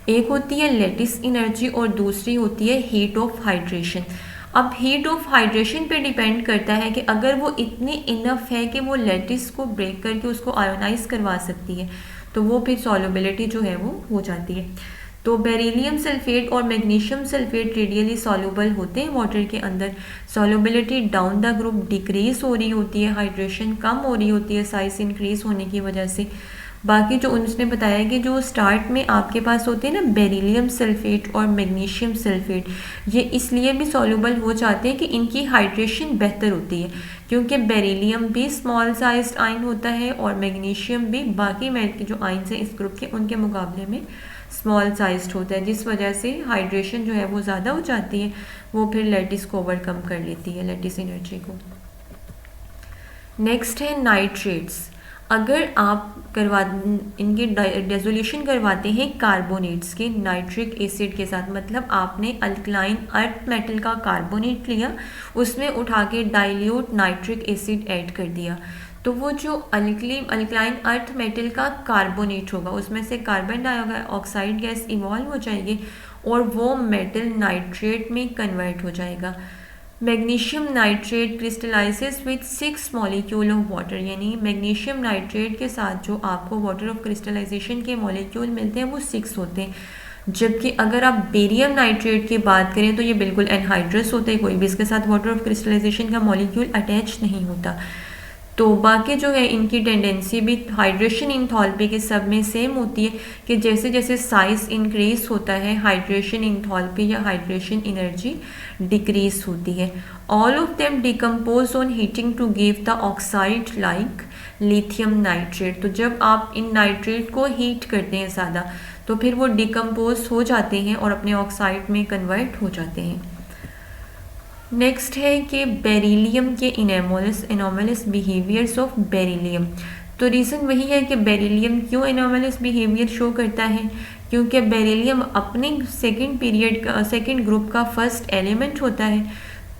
एक होती है लैटिस एनर्जी और दूसरी होती है हीट ऑफ हाइड्रेशन। अब हीट ऑफ हाइड्रेशन पे डिपेंड करता है कि अगर वो इतनी इनफ है कि वो लैटिस को ब्रेक करके उसको आयोनाइज करवा सकती है तो वो फिर सॉल्युबिलिटी जो है वो हो जाती है। तो बेरिलियम सल्फेट और मैग्नीशियम सल्फेट रेडियली सॉल्युबल होते हैं वाटर के अंदर, solubility down the group decrease हो रही होती है, हाइड्रेशन कम हो रही होती है साइज इंक्रीज होने की वजह से। बाकी जो उसने बताया कि जो स्टार्ट में आपके पास होते हैं ना बेरिलियम सल्फेट और मैग्नीशियम सल्फेट, ये इसलिए भी सॉल्युबल हो जाते हैं कि इनकी हाइड्रेशन बेहतर होती है, क्योंकि बेरिलियम भी स्मॉल साइज्ड आयन होता है और मैग्नीशियम भी बाकी जो आयन्स हैं इस ग्रुप के उनके मुकाबले में स्मॉल साइज्ड होता है, जिस वजह से हाइड्रेशन जो है वो ज़्यादा हो जाती है, वो फिर लैटिस को ओवरकम कर लेती है, लैटिस एनर्जी को। नेक्स्ट है नाइट्रेट्स। अगर आप इनकी डेजोल्यूशन करवाते हैं कार्बोनेट्स के नाइट्रिक एसिड के साथ, मतलब आपने अल्कलाइन अर्थ मेटल का कार्बोनेट लिया उसमें उठा के डाइल्यूट नाइट्रिक एसिड ऐड कर दिया, तो वो जो अल्कलाइन अर्थ मेटल का कार्बोनेट होगा उसमें से कार्बन डाइऑक्साइड गैस इवॉल्व हो जाएगी और वो मेटल नाइट्रेट में कन्वर्ट हो जाएगा। Magnesium nitrate crystallises with 6 molecule of water, यानी मैग्नीशियम नाइट्रेट के साथ जो आपको वाटर ऑफ क्रिस्टलाइजेशन के मॉलिक्यूल मिलते हैं वो 6 होते हैं, जबकि अगर आप बेरियम नाइट्रेट की बात करें तो ये बिल्कुल एनहाइड्रस होते हैं, कोई भी इसके साथ वाटर ऑफ क्रिस्टलाइजेशन का मॉलिक्यूल अटैच नहीं होता। तो बाकी जो है इनकी टेंडेंसी भी हाइड्रेशन इंथॉल्पी के सब में सेम होती है कि जैसे जैसे साइज इंक्रीज होता है हाइड्रेशन इंथॉल्पी या हाइड्रेशन एनर्जी डिक्रीज होती है। All of them decompose on heating to give the oxide like lithium nitrate. तो जब आप इन नाइट्रेट को हीट करते हैं ज़्यादा तो फिर वो डिकम्पोज हो जाते हैं और अपने ऑक्साइड में कन्वर्ट हो जाते हैं। नेक्स्ट है कि बेरिलियम के एनोमलस बिहेवियर्स ऑफ बेरिलियम। तो रीज़न वही है कि बेरिलियम क्यों एनोमलस बिहेवियर शो करता है, क्योंकि बेरिलियम अपने सेकेंड ग्रुप का फर्स्ट एलिमेंट होता है,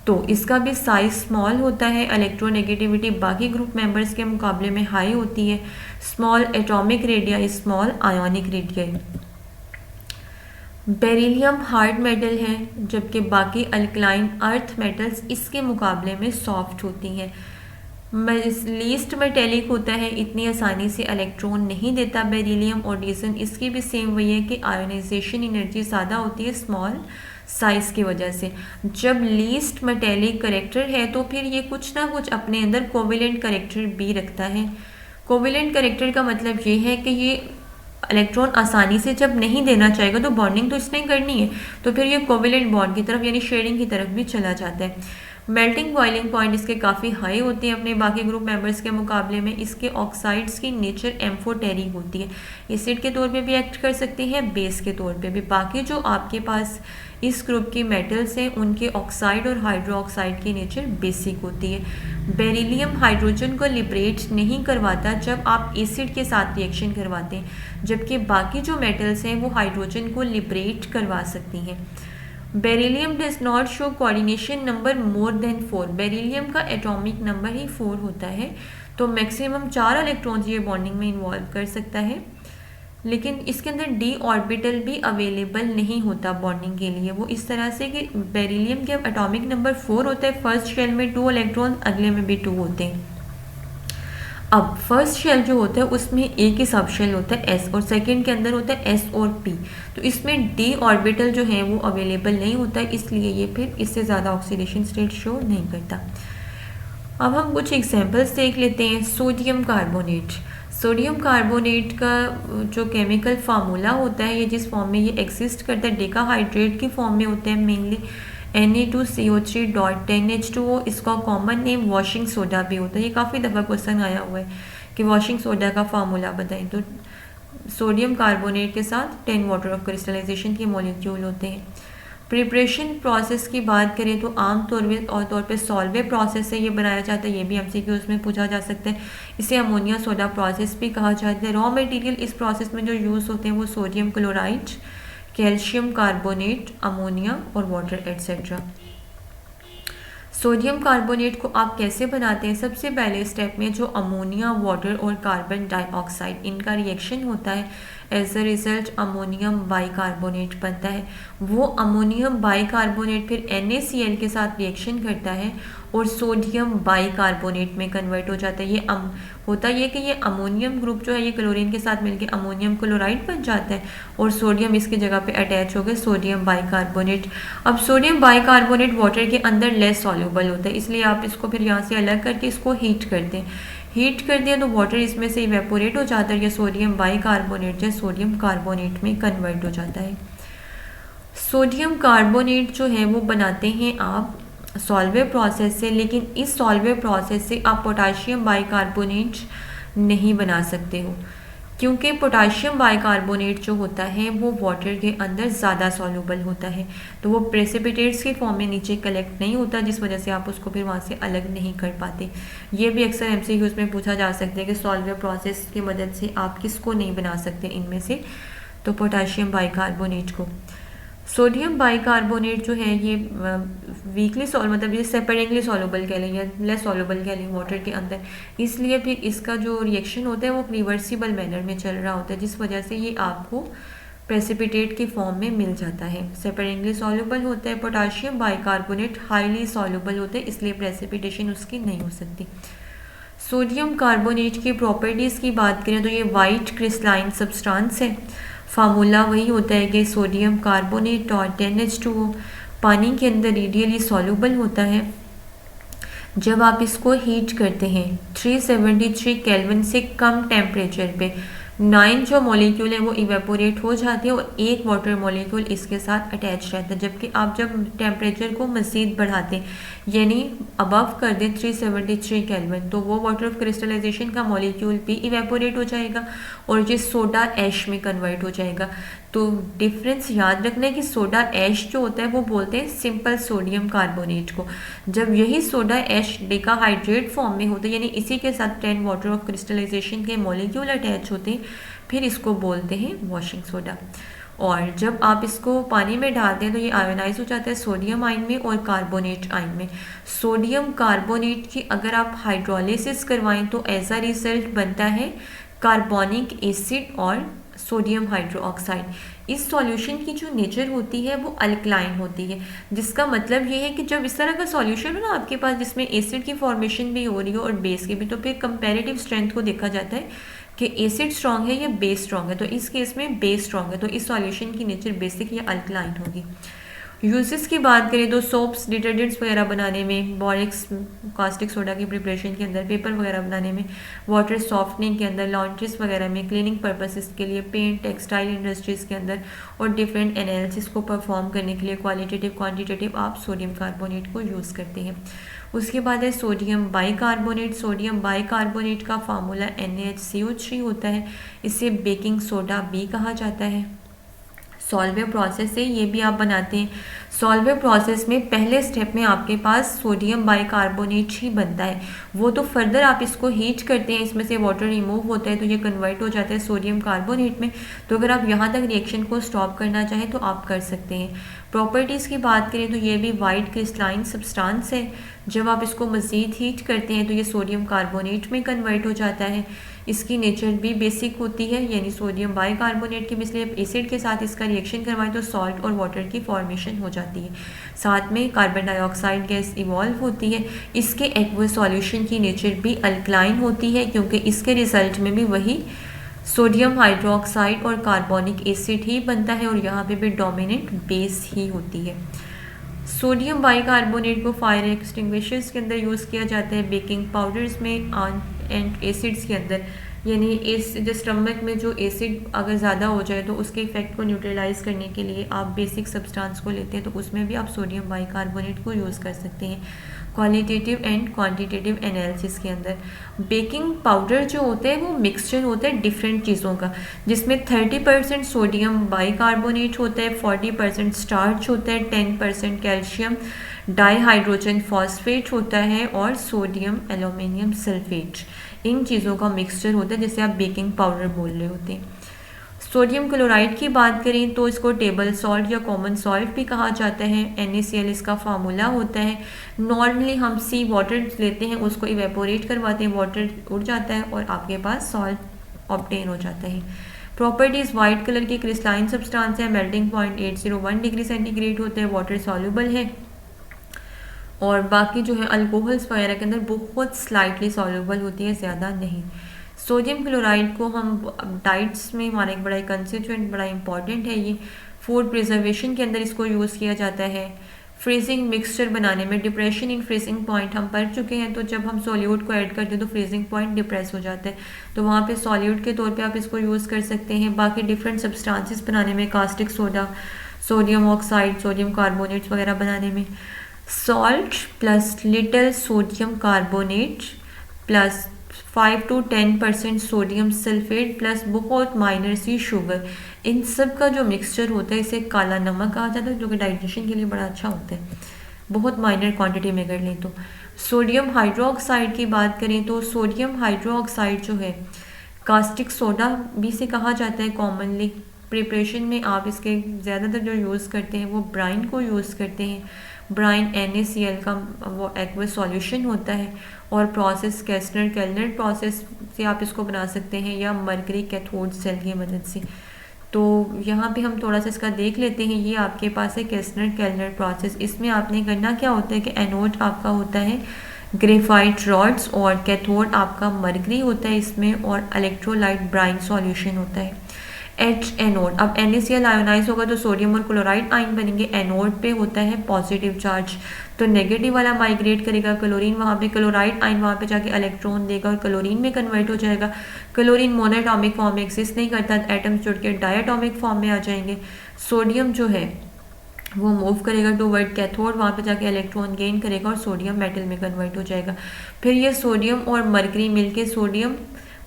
तो इसका भी साइज स्मॉल होता है, इलेक्ट्रोनेगेटिविटी बाकी ग्रुप मेंबर्स के मुकाबले में हाई होती है, small atomic radii, small ionic radii. Beryllium hard metal है जबकि बाकी अल्कलाइन अर्थ मेटल्स इसके मुकाबले में सॉफ्ट होती हैं। लीस्ट मेटेलिक होता है, इतनी आसानी से इलेक्ट्रॉन नहीं देता बेरिलियम, और रीज़न इसकी भी सेम वही है कि आयोनाइजेशन एनर्जी ज़्यादा होती है स्मॉल साइज़ की वजह से। जब लीस्ट मेटेलिक करेक्टर है तो फिर ये कुछ ना कुछ अपने अंदर कोवेलेंट करेक्टर भी रखता है। कोवेलेंट करेक्टर का मतलब ये है कि ये इलेक्ट्रॉन आसानी से जब नहीं देना चाहेगा तो बॉन्डिंग तो इसने करनी है, तो फिर ये कोवेलेंट बॉन्ड की तरफ यानी शेयरिंग की तरफ भी चला जाता है। मेल्टिंग बॉइलिंग पॉइंट इसके काफ़ी हाई होते हैं अपने बाकी ग्रुप मेंबर्स के मुकाबले में। इसके ऑक्साइड्स की नेचर एम्फोटेरिक होती है, एसिड के तौर पे भी एक्ट कर सकती है, बेस के तौर पे भी। बाकी जो आपके पास इस ग्रुप की मेटल्स हैं उनके ऑक्साइड और हाइड्रो ऑक्साइड की नेचर बेसिक होती है। बेरिलियम हाइड्रोजन को लिबरेट नहीं करवाता जब आप एसिड के साथ रिएक्शन करवाते हैं, जबकि बाकी जो मेटल्स हैं वो हाइड्रोजन को लिबरेट करवा सकती हैं। Beryllium does not show coordination number more than 4। Beryllium का एटॉमिक नंबर ही 4 होता है, तो मैक्सिमम 4 इलेक्ट्रॉन्स ये बॉन्डिंग में इन्वॉल्व कर सकता है, लेकिन इसके अंदर डी ऑर्बिटल भी अवेलेबल नहीं होता बॉन्डिंग के लिए। वो इस तरह से कि बेरिलियम के एटॉमिक नंबर 4 होता है, फर्स्ट शेल में 2 इलेक्ट्रॉन, अगले में भी 2 होते हैं। अब फर्स्ट शेल जो होता है उसमें एक ही सब शेल होता है एस, और सेकंड के अंदर होता है एस और पी, तो इसमें डी ऑर्बिटल जो है वो अवेलेबल नहीं होता है, इसलिए ये फिर इससे ज़्यादा ऑक्सीडेशन स्टेट शो नहीं करता। अब हम कुछ एग्जांपल्स देख लेते हैं। Sodium carbonate. सोडियम कार्बोनेट का जो केमिकल फार्मूला होता है, ये जिस फॉर्म में ये एग्जिस्ट करता है डेकाहाइड्रेट की फॉर्म में होता है मेनली, Na2CO3.10H2O। इसका कॉमन नेम वॉशिंग सोडा भी होता है। ये काफ़ी दफ़ा क्वेश्चन आया हुआ है कि वॉशिंग सोडा का फार्मूला बताएं, तो सोडियम कार्बोनेट के साथ 10 वाटर ऑफ क्रिस्टलाइजेशन के मॉलिक्यूल होते हैं। प्रिपरेशन प्रोसेस की बात करें तो आम तौर पे सॉल्वे प्रोसेस से ये बनाया जाता है, ये भी MCQs में पूछा जा सकता है। इसे अमोनिया सोडा प्रोसेस भी कहा जाता है। रॉ मटेरियल इस प्रोसेस में जो यूज़ होते हैं वो sodium chloride, calcium carbonate, ammonia और वाटर एट्सेट्रा। सोडियम कार्बोनेट को आप कैसे बनाते हैं? सबसे पहले स्टेप में जो अमोनिया, वाटर और कार्बन डाइऑक्साइड इनका रिएक्शन होता है, as a result ammonium bicarbonate बनता है। वो अमोनियम बाइकार्बोनेट फिर NaCl के साथ रिएक्शन करता है और सोडियम बाइकार्बोनेट में कन्वर्ट हो जाता है। ये होता ये कि ये अमोनियम ग्रुप जो है ये क्लोरीन के साथ मिलकर अमोनियम क्लोराइड बन जाता है और सोडियम इसकी जगह पे अटैच हो गए सोडियम बाइकार्बोनेट। अब सोडियम बाइकार्बोनेट वाटर के अंदर लेस सॉल्युबल होता है, इसलिए आप इसको फिर यहाँ से अलग करके इसको हीट कर दें। हीट कर दिया तो वाटर इसमें से इवेपोरेट हो जाता है, या सोडियम बाइकार्बोनेट जो सोडियम कार्बोनेट में कन्वर्ट हो जाता है। सोडियम कार्बोनेट जो है वो बनाते हैं आप सॉल्वे प्रोसेस से, लेकिन इस सॉल्वे प्रोसेस से आप पोटाशियम बाइकार्बोनेट नहीं बना सकते हो, क्योंकि पोटाशियम बाइकार्बोनेट जो होता है वो वाटर के अंदर ज़्यादा सॉल्युबल होता है, तो वो प्रेसिपिटेट्स के फॉर्म में नीचे कलेक्ट नहीं होता, जिस वजह से आप उसको फिर वहाँ से अलग नहीं कर पाते। ये भी अक्सर MCQs में पूछा जा सकता है कि सॉल्वे प्रोसेस की मदद से आप किसको नहीं बना सकते इनमें से, तो पोटाशियम बाइकार्बोनेट को। सोडियम बाइकार्बोनेट जो है ये वीकली मतलब ये सेपरेटली सॉल्युबल कह लें या लेस सॉल्युबल कह लें वाटर के अंदर, इसलिए फिर इसका जो रिएक्शन होता है वो रिवर्सिबल मैनर में चल रहा होता है, जिस वजह से ये आपको प्रेसिपिटेट की फॉर्म में मिल जाता है। सेपरेटली सॉल्युबल होता है, पोटाशियम बाइकार्बोनेट हाईली सॉल्युबल होता है, इसलिए प्रेसिपिटेशन उसकी नहीं हो सकती। सोडियम कार्बोनेट की प्रॉपर्टीज़ की बात करें तो ये वाइट क्रिस्टलाइन सब्सटेंस है। फार्मूला वही होता है कि सोडियम कार्बोनेट और 10H2O पानी के अंदर रेडियली सॉल्युबल होता है। जब आप इसको हीट करते हैं 373 केल्विन से कम टेम्परेचर पे 9 जो मॉलिक्यूल है वो इवेपोरेट हो जाते हैं और एक वाटर मॉलिक्यूल इसके साथ अटैच रहता है। जबकि आप जब टेम्परेचर को मज़ीद बढ़ाते हैं यानी अबव कर दें 373 केल्विन, तो वो वाटर ऑफ क्रिस्टलाइजेशन का मॉलिक्यूल भी इवेपोरेट हो जाएगा और ये सोडा ऐश में कन्वर्ट हो जाएगा। तो डिफरेंस याद रखना है कि सोडा ऐश जो होता है वो बोलते हैं सिंपल सोडियम कार्बोनेट को, जब यही सोडा ऐश डेकाहाइड्रेट फॉर्म में होता है यानी इसी के साथ 10 वाटर ऑफ क्रिस्टलाइजेशन के मॉलिक्यूल अटैच होते हैं, फिर इसको बोलते हैं वॉशिंग सोडा। और जब आप इसको पानी में डालते हैं तो ये आयोनाइज हो जाता है सोडियम आयन में और कार्बोनेट आयन में। सोडियम कार्बोनेट की अगर आप हाइड्रोलिसिस करवाएं तो एज अ रिजल्ट बनता है कार्बोनिक एसिड और सोडियम हाइड्रोक्साइड। इस सॉल्यूशन की जो नेचर होती है वो अल्कलाइन होती है, जिसका मतलब ये है कि जब इस तरह का सॉल्यूशन हो ना आपके पास जिसमें एसिड की फॉर्मेशन भी हो रही हो और बेस की भी, तो फिर कंपैरेटिव स्ट्रेंथ को देखा जाता है कि एसिड स्ट्रॉन्ग है या बेस स्ट्रॉन्ग है। तो इस केस में बेस स्ट्रॉन्ग है, तो इस सॉल्यूशन की नेचर बेसिक या अल्कलाइन होगी। यूजेस की बात करें तो सोप्स, डिटर्जेंट्स वगैरह बनाने में, बोरिक्स कास्टिक सोडा की प्रिपरेशन के अंदर, पेपर वगैरह बनाने में, वाटर सॉफ्टनिंग के अंदर, लॉन्ड्रीज वगैरह में, क्लीनिंग पर्पसेस के लिए, पेंट, टेक्सटाइल इंडस्ट्रीज़ के अंदर और डिफरेंट एनालिसिस को परफॉर्म करने के लिए क्वालिटेटिव क्वान्टिटेटिव आप सोडियम कार्बोनेट को यूज़ करते हैं। उसके बाद है सोडियम बाइकार्बोनेट। सोडियम बाइकार्बोनेट का फार्मूला NaHCO3 होता है। इसे बेकिंग सोडा भी कहा जाता है। सॉल्वेव प्रोसेस से ये भी आप बनाते हैं। सॉल्वेव प्रोसेस में पहले स्टेप में आपके पास सोडियम बाइकार्बोनेट ही बनता है। वो तो फर्दर आप इसको हीट करते हैं, इसमें से वाटर रिमूव होता है तो ये कन्वर्ट हो जाता है सोडियम कार्बोनेट में। तो अगर आप यहाँ तक रिएक्शन को स्टॉप करना चाहें तो आप कर सकते हैं। प्रॉपर्टीज़ की बात करें तो ये भी वाइट क्रिस्टलाइन सब्सटेंस है। जब आप इसको मज़ीद हीट करते हैं तो ये सोडियम कार्बोनेट में कन्वर्ट हो जाता है। इसकी नेचर भी बेसिक होती है, यानी सोडियम बाइकार्बोनेट की मिसले एसिड के साथ इसका रिएक्शन करवाएं तो सॉल्ट और वाटर की फॉर्मेशन हो जाती है। साथ में कार्बन डाइऑक्साइड गैस इवॉल्व होती है। इसके एक्वस सॉल्यूशन की नेचर भी अल्कलाइन होती है, क्योंकि इसके रिजल्ट में भी वही सोडियम हाइड्रोक्साइड और कार्बोनिक एसिड ही बनता है और यहाँ पे भी डोमिनेंट बेस ही होती है। सोडियम बाइकार्बोनेट को फायर एक्सटिंग्विशर्स के अंदर यूज़ किया जाता है, बेकिंग पाउडर्स में एंड एसिड्स के अंदर, यानी जो स्टमक में जो एसिड अगर ज़्यादा हो जाए तो उसके इफेक्ट को न्यूट्रलाइज करने के लिए आप बेसिक सब्सटेंस को लेते हैं तो उसमें भी आप सोडियम बाइकार्बोनेट को यूज़ कर सकते हैं। क्वालिटेटिव एंड क्वांटिटेटिव एनालिसिस के अंदर बेकिंग पाउडर जो होते हैं वो मिक्सचर होता है डिफरेंट चीज़ों का, जिसमें 30% सोडियम बाइकार्बोनेट होता है, 40% स्टार्च होता है, 10% कैल्शियम डाईहाइड्रोजन फॉस्फेट होता है और सोडियम एल्यूमिनियम सल्फेट। इन चीज़ों का मिक्सचर होता है जिसे आप बेकिंग पाउडर बोल रहे होते हैं। सोडियम क्लोराइड की बात करें तो इसको टेबल सॉल्ट या कॉमन सॉल्ट भी कहा जाता है। NaCl इसका फार्मूला होता है। नॉर्मली हम सी वाटर लेते हैं, उसको इवेपोरेट करवाते हैं, वाटर उड़ जाता है और आपके पास सॉल्ट ऑब्टेन हो जाता है। प्रॉपर्टीज़ वाइट कलर की क्रिस्टलाइन सब्सटेंस है, मेल्टिंग पॉइंट 801 डिग्री सेंटीग्रेड होता है, वाटर सॉल्युबल है और बाकी जो है अल्कोहल्स वगैरह के अंदर बहुत स्लाइटली सॉल्युबल होती है, ज़्यादा नहीं। सोडियम क्लोराइड को हम डाइट्स में हमारा एक बड़ा कंस्टिट्यूएंट बड़ा इंपॉर्टेंट है। ये फूड प्रिजर्वेशन के अंदर इसको यूज़ किया जाता है। फ्रीजिंग मिक्सचर बनाने में डिप्रेशन इन फ्रीजिंग पॉइंट हम पढ़ चुके हैं, तो जब हम सॉल्यूट को ऐड करते हैं तो फ्रीजिंग पॉइंट डिप्रेस हो जाता है, तो वहाँ पे सॉल्यूट के तौर पे आप इसको यूज़ कर सकते हैं। बाकी डिफरेंट सब्सटेंसेस बनाने में, caustic soda, sodium oxide, sodium carbonates वगैरह बनाने में, salt plus little sodium carbonate plus 5 to 10% sodium sulphate plus बहुत माइनर सी शुगर, इन सब का जो मिक्सचर होता है इसे काला नमक कहा जाता है, जो कि डाइजेशन के लिए बड़ा अच्छा होता है बहुत माइनर क्वांटिटी में कर लें तो। सोडियम हाइड्रोक्साइड की बात करें तो सोडियम हाइड्रोक्साइड जो है कास्टिक सोडा भी से कहा जाता है कॉमनली। प्रिपरेशन में आप इसके ज़्यादातर जो यूज़ करते हैं वो ब्राइन को यूज़ करते हैं। ब्राइन NaCl का वो एक्वस सॉल्यूशन होता है और प्रोसेस कैस्टनर केल्नर प्रोसेस से आप इसको बना सकते हैं या मरकरी कैथोड सेल की मदद से। तो यहाँ पे हम थोड़ा सा इसका देख लेते हैं। ये आपके पास है कैस्टनर केल्नर प्रोसेस। इसमें आपने करना क्या होता है कि एनोड आपका होता है ग्रेफाइट रॉड्स और कैथोड आपका मरकरी होता है इसमें, और इलेक्ट्रोलाइट ब्राइन सॉल्यूशन होता है एच एनोड। अब NaCl आयोनाइज होगा तो सोडियम और क्लोराइड आयन बनेंगे। एनोड पे होता है पॉजिटिव चार्ज, तो नेगेटिव वाला माइग्रेट करेगा क्लोरीन वहाँ पे, क्लोराइड आयन वहाँ पे जाके इलेक्ट्रॉन देगा और क्लोरीन में कन्वर्ट हो जाएगा। क्लोरीन मोनोएटॉमिक फॉर्म में एक्सिस्ट नहीं करता, एटम्स जुड़ के डायटॉमिक फॉर्म में आ जाएंगे। सोडियम जो है वो मूव करेगा टूवर्ड कैथोड, वहाँ पे जाके इलेक्ट्रॉन गेन करेगा और सोडियम मेटल में कन्वर्ट हो जाएगा। फिर ये सोडियम और मरकरी मिलके सोडियम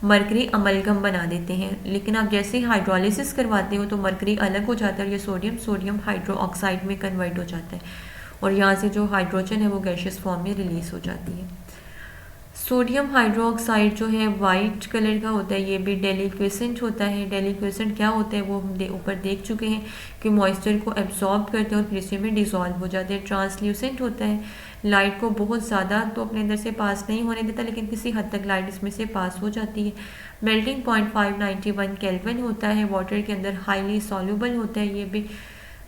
मरकरी अमलगम बना देते हैं, लेकिन आप जैसे ही हाइड्रोलिसिस करवाते हो तो मरकरी अलग हो जाता है और ये सोडियम हाइड्रो ऑक्साइड में कन्वर्ट हो जाता है और यहाँ से जो हाइड्रोजन है वो गैशियस फॉर्म में रिलीज हो जाती है। सोडियम हाइड्रोक्साइड जो है वाइट कलर का होता है, ये भी डेलिक्विसेंट होता है। डेलिक्विसेंट क्या होता है वो हम ऊपर देख चुके हैं कि मॉइस्चर को एब्जॉर्ब करते हैं और फिर इसी में डिसॉल्व हो जाते हैं। ट्रांसल्यूसेंट होता है, लाइट को बहुत ज़्यादा तो अपने अंदर से पास नहीं होने देता, लेकिन किसी हद तक लाइट इसमें से पास हो जाती है। मेल्टिंग पॉइंट 591 केल्विन होता है। वाटर के अंदर हाईली सॉल्युबल होता है। ये भी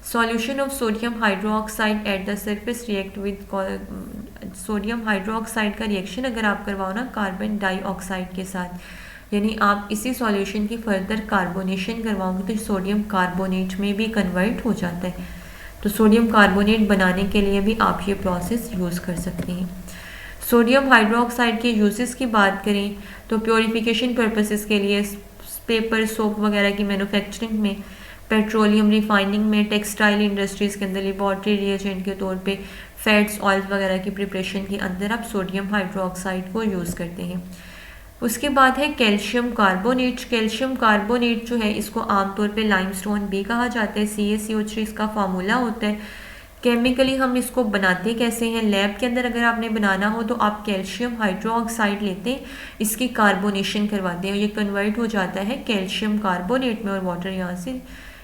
solution of sodium hydroxide at the surface react with sodium hydroxide का रिएक्शन अगर आप करवाओ ना कार्बन डाइऑक्साइड के साथ, यानी आप इसी सॉल्यूशन की फर्दर कार्बोनेशन करवाओगे तो सोडियम कार्बोनेट में भी कन्वर्ट हो जाता है। तो सोडियम कार्बोनेट बनाने के लिए भी आप ये प्रोसेस यूज़ कर सकते हैं। सोडियम हाइड्रोक्साइड के यूजेस की बात करें तो प्योरीफिकेशन पर्पसेस के लिए पेपर, सोप वगैरह की मैन्युफैक्चरिंग में, पेट्रोलियम रिफाइनिंग में, टेक्सटाइल इंडस्ट्रीज़ के अंदर लेबॉर्ट्री रिएजेंट के तौर पे, फैट्स, ऑयल्स वगैरह की प्रिपरेशन के अंदर आप सोडियम हाइड्रोक्साइड को यूज़ करते हैं। उसके बाद है कैल्शियम कार्बोनेट। कैल्शियम कार्बोनेट जो है इसको आमतौर पे लाइमस्टोन भी कहा जाता है। CaCO3 इसका फार्मूला होता है। केमिकली हम इसको बनाते कैसे हैं, लैब के अंदर अगर आपने बनाना हो तो आप कैल्शियम हाइड्रोक्साइड लेते हैं, इसकी कार्बोनेशन करवाते हैं और ये कन्वर्ट हो जाता है कैल्शियम कार्बोनेट में और वाटर यहाँ से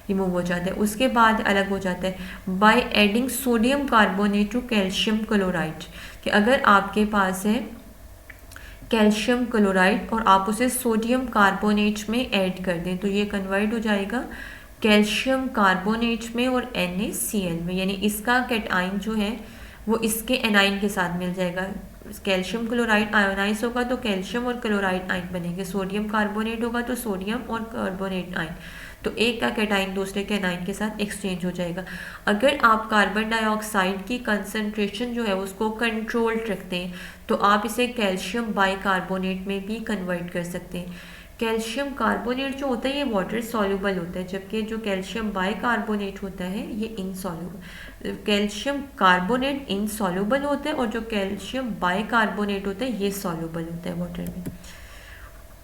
रिमूव हो जाता है। उसके बाद अलग हो जाता है by adding sodium carbonate to calcium chloride, कि अगर आपके पास है कैल्शियम क्लोराइड और आप उसे सोडियम कार्बोनेट में ऐड कर दें तो ये कन्वर्ट हो जाएगा कैल्शियम कार्बोनेट में और NaCl में, यानी इसका कैटाइन जो है वो इसके एनाइन के साथ मिल जाएगा। कैल्शियम क्लोराइड आयोनाइज होगा तो कैल्शियम और क्लोराइड आयन बनेंगे, सोडियम कार्बोनेट होगा तो सोडियम और कार्बोनेट आयन, तो एक का कैटाइन दूसरे के एनाइन के साथ एक्सचेंज हो जाएगा। अगर आप कार्बन डाइऑक्साइड की कंसंट्रेशन जो है उसको कंट्रोल्ड रखते हैं तो आप इसे कैल्शियम बाइकार्बोनेट में भी कन्वर्ट कर सकते हैं। कैल्शियम कार्बोनेट जो होता है ये वाटर सॉल्युबल होता है, जबकि जो कैल्शियम बाइकार्बोनेट होता है ये इनसॉल्युबल। कैल्शियम कार्बोनेट इनसॉल्युबल होता है और जो कैल्शियम बाइकार्बोनेट होता है ये सॉल्युबल होता है वाटर में।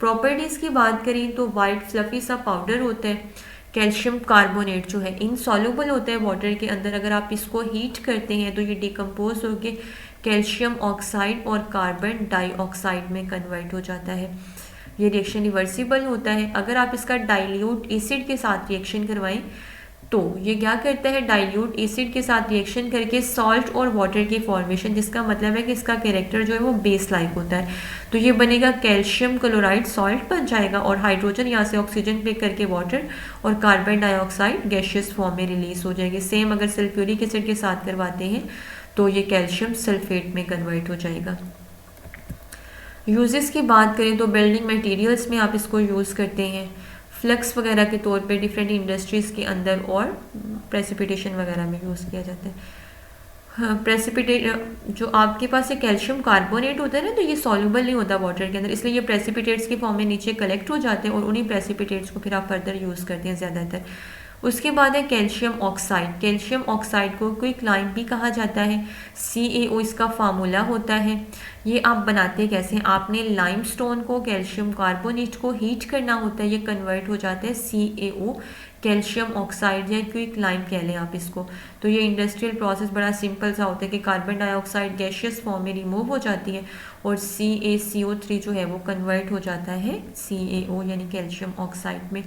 प्रॉपर्टीज़ की बात करें तो वाइट फ्लफी सा पाउडर होता है। कैल्शियम कार्बोनेट जो है इनसॉल्युबल होता है वाटर के अंदर, अगर आप इसको हीट करते हैं तो ये डिकम्पोज होकर कैल्शियम ऑक्साइड और कार्बन डाइऑक्साइड में कन्वर्ट हो जाता है। ये रिएक्शन रिवर्सिबल होता है। अगर आप इसका डाइल्यूट एसिड के साथ रिएक्शन करवाएं तो ये क्या करता है, डाइल्यूट एसिड के साथ रिएक्शन करके सॉल्ट और वाटर की फॉर्मेशन, जिसका मतलब है कि इसका कैरेक्टर जो है वो बेस लाइक होता है, तो ये बनेगा कैल्शियम क्लोराइड सॉल्ट बन जाएगा और हाइड्रोजन यहाँ से ऑक्सीजन पे करके वाटर और कार्बन डाइऑक्साइड गैशियस फॉर्म में रिलीज हो जाएगी। सेम अगर सल्फ्यूरिक एसिड के साथ करवाते हैं तो ये कैल्शियम सल्फेट में कन्वर्ट हो जाएगा। यूजेस की बात करें तो बिल्डिंग मटेरियल्स में आप इसको यूज़ करते हैं, फ्लक्स वगैरह के तौर पे डिफरेंट इंडस्ट्रीज़ के अंदर और प्रेसिपिटेशन वगैरह में यूज़ किया जाता है। हाँ, प्रेसिपिटेट जो आपके पास ये कैल्शियम कार्बोनेट होता है ना, तो ये सॉल्युबल नहीं होता वाटर के अंदर, इसलिए ये प्रेसिपिटेट्स के फॉर्म में नीचे कलेक्ट हो जाते हैं और उन्हीं प्रेसिपिटेट्स को फिर आप फर्दर यूज़ करते हैं ज़्यादातर। उसके बाद है कैल्शियम ऑक्साइड। कैल्शियम ऑक्साइड को क्विक लाइम भी कहा जाता है, CaO इसका फार्मूला होता है। ये आप बनाते कैसे हैं, आपने लाइमस्टोन को कैल्शियम कार्बोनेट को हीट करना होता है, ये कन्वर्ट हो जाता है CaO कैल्शियम ऑक्साइड या क्विक लाइम कह लें आप इसको। तो ये इंडस्ट्रियल प्रोसेस बड़ा सिंपल सा होता है कि कार्बन डाइऑक्साइड गैशियस फॉर्म में रिमूव हो जाती है और CaCO3 जो है वो कन्वर्ट हो जाता है CaO यानी कैल्शियम ऑक्साइड में।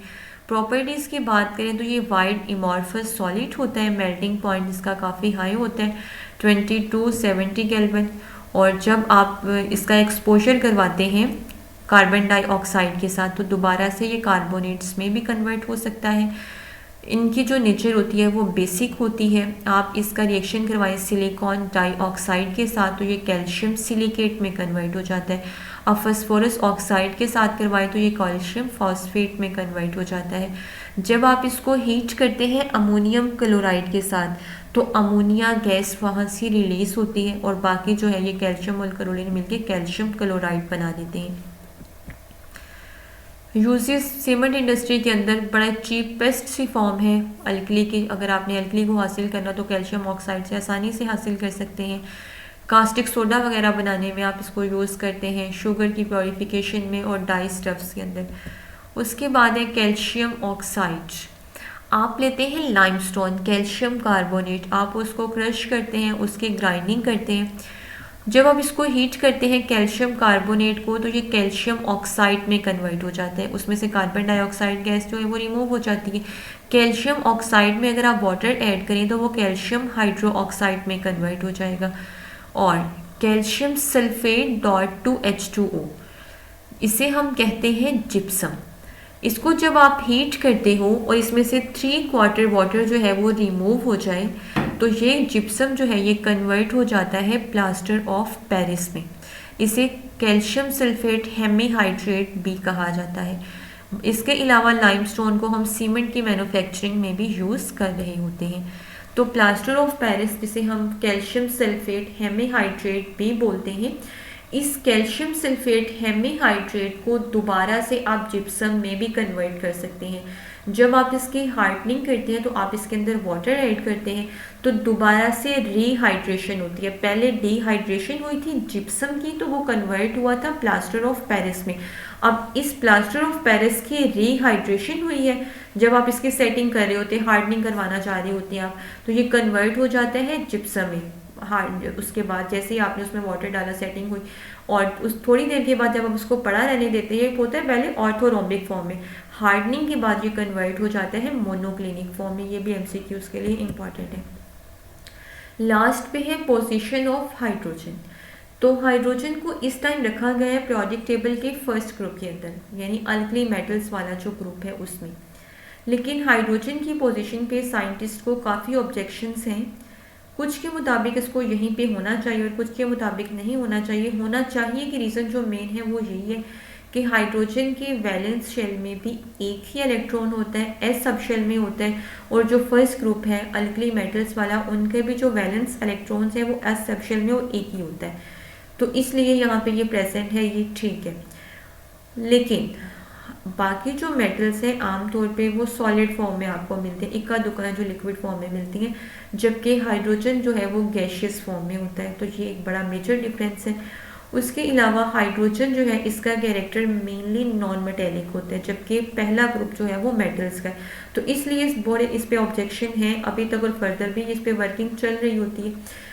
प्रॉपर्टीज़ की बात करें तो ये वाइड इमॉर्फस सॉलिड होता है, मेल्टिंग पॉइंट इसका काफ़ी हाई होता है 2270 केल्विन, और जब आप इसका एक्सपोजर करवाते हैं कार्बन डाइऑक्साइड के साथ तो दोबारा से ये कार्बोनेट्स में भी कन्वर्ट हो सकता है। इनकी जो नेचर होती है वो बेसिक होती है। आप इसका रिएक्शन करवाएं सिलिकॉन डाइऑक्साइड के साथ तो ये कैल्शियम सिलिकेट में कन्वर्ट हो जाता है। अब फास्फोरस ऑक्साइड के साथ करवाएं तो ये कैल्शियम फॉस्फेट में कन्वर्ट हो जाता है। जब आप इसको हीट करते हैं अमोनियम क्लोराइड के साथ तो अमोनिया गैस वहाँ से रिलीज होती है और बाकी जो है ये कैल्शियम और क्लोरीन मिलकर कैल्शियम क्लोराइड बना देते हैं। यूजेस सीमेंट इंडस्ट्री के अंदर बड़ा चीपेस्ट सी फॉर्म है अल्कली की। अगर आपने अल्कली को हासिल करना तो कैल्शियम ऑक्साइड से आसानी से हासिल कर सकते हैं। कास्टिक सोडा वगैरह बनाने में आप इसको यूज़ करते हैं, शुगर की प्योरीफिकेशन में और डाई स्टफ्स के अंदर। उसके बाद है कैल्शियम ऑक्साइड। आप लेते हैं लाइमस्टोन कैल्शियम कार्बोनेट, आप उसको क्रश करते हैं, उसकी ग्राइंडिंग करते हैं। जब आप इसको हीट करते हैं कैल्शियम कार्बोनेट को तो ये कैल्शियम ऑक्साइड में कन्वर्ट हो जाता है, उसमें से कार्बन डाइऑक्साइड गैस जो है वो रिमूव हो जाती है। कैल्शियम ऑक्साइड में अगर आप वाटर ऐड करें तो वो कैल्शियम हाइड्रो ऑक्साइड में कन्वर्ट हो जाएगा। और कैल्शियम सल्फेट .2H2O इसे हम कहते हैं जिप्सम। इसको जब आप हीट करते हो और इसमें से 3/4 वाटर जो है वो रिमूव हो जाए तो ये जिप्सम जो है ये कन्वर्ट हो जाता है प्लास्टर ऑफ पेरिस में। इसे कैल्शियम सल्फेट हेमीहाइड्रेट भी कहा जाता है। इसके अलावा लाइमस्टोन को हम सीमेंट की मैन्युफैक्चरिंग में भी यूज़ कर रहे होते हैं। तो प्लास्टर ऑफ पेरिस जिसे हम कैल्शियम सल्फेट हेमीहाइड्रेट भी बोलते हैं, इस कैल्शियम सल्फेट हेमीहाइड्रेट को दोबारा से आप जिप्सम में भी कन्वर्ट कर सकते हैं। जब आप इसकी हार्डनिंग करते हैं तो आप इसके अंदर वाटर ऐड करते हैं तो दोबारा से रीहाइड्रेशन होती है। पहले डिहाइड्रेशन हुई थी जिप्सम की तो वो कन्वर्ट हुआ था प्लास्टर ऑफ पेरिस में। अब इस प्लास्टर ऑफ पेरिस की रीहाइड्रेशन हुई है, जब आप इसकी सेटिंग कर रहे होते हैं, हार्डनिंग करवाना चाह रहे होते हैं आप, तो ये कन्वर्ट हो जाता है जिप्सम में। हार्ड उसके बाद जैसे ही आपने उसमें वाटर डाला, सेटिंग हुई, और उस थोड़ी देर के बाद जब आप उसको पड़ा रहने देते हैं, होता है पहले ऑर्थोरोम्बिक फॉर्म में, हार्डनिंग के बाद ये कन्वर्ट हो जाता है मोनोक्लिनिक फॉर्म में। ये भी एमसीक्यूज के लिए इंपॉर्टेंट है। लास्ट पे है पोजीशन ऑफ हाइड्रोजन। तो हाइड्रोजन को इस टाइम रखा गया है पीरियोडिक टेबल के फर्स्ट ग्रुप के अंदर, यानी अल्कली मेटल्स वाला जो ग्रुप है उसमें। लेकिन हाइड्रोजन की पोजीशन पे साइंटिस्ट को काफ़ी ऑब्जेक्शंस हैं। कुछ के मुताबिक इसको यहीं पे होना चाहिए और कुछ के मुताबिक नहीं होना चाहिए। होना चाहिए कि रीज़न जो मेन है वो यही है कि हाइड्रोजन के वैलेंस शेल में भी एक ही इलेक्ट्रॉन होता है, एस सब शेल में होता है, और जो फर्स्ट ग्रुप है अल्कली मेटल्स वाला, उनके भी जो वैलेंस इलेक्ट्रॉन्स हैं वो एस सब शेल में और एक ही होता है। तो इसलिए यहाँ पे ये प्रेजेंट है, ये ठीक है। लेकिन बाकी जो मेटल्स हैं आमतौर पे वो सॉलिड फॉर्म में आपको मिलते हैं, इक्का दुक्का जो लिक्विड फॉर्म में मिलती हैं, जबकि हाइड्रोजन जो है वो गैशियस फॉर्म में होता है। तो ये एक बड़ा मेजर डिफरेंस है। उसके अलावा हाइड्रोजन जो है इसका कैरेक्टर मेनली नॉन मेटेलिक होता है, जबकि पहला ग्रुप जो है वो मेटल्स का है। तो इसलिए इस पे ऑब्जेक्शन है अभी तक, और फर्दर भी इस पे वर्किंग चल रही होती है।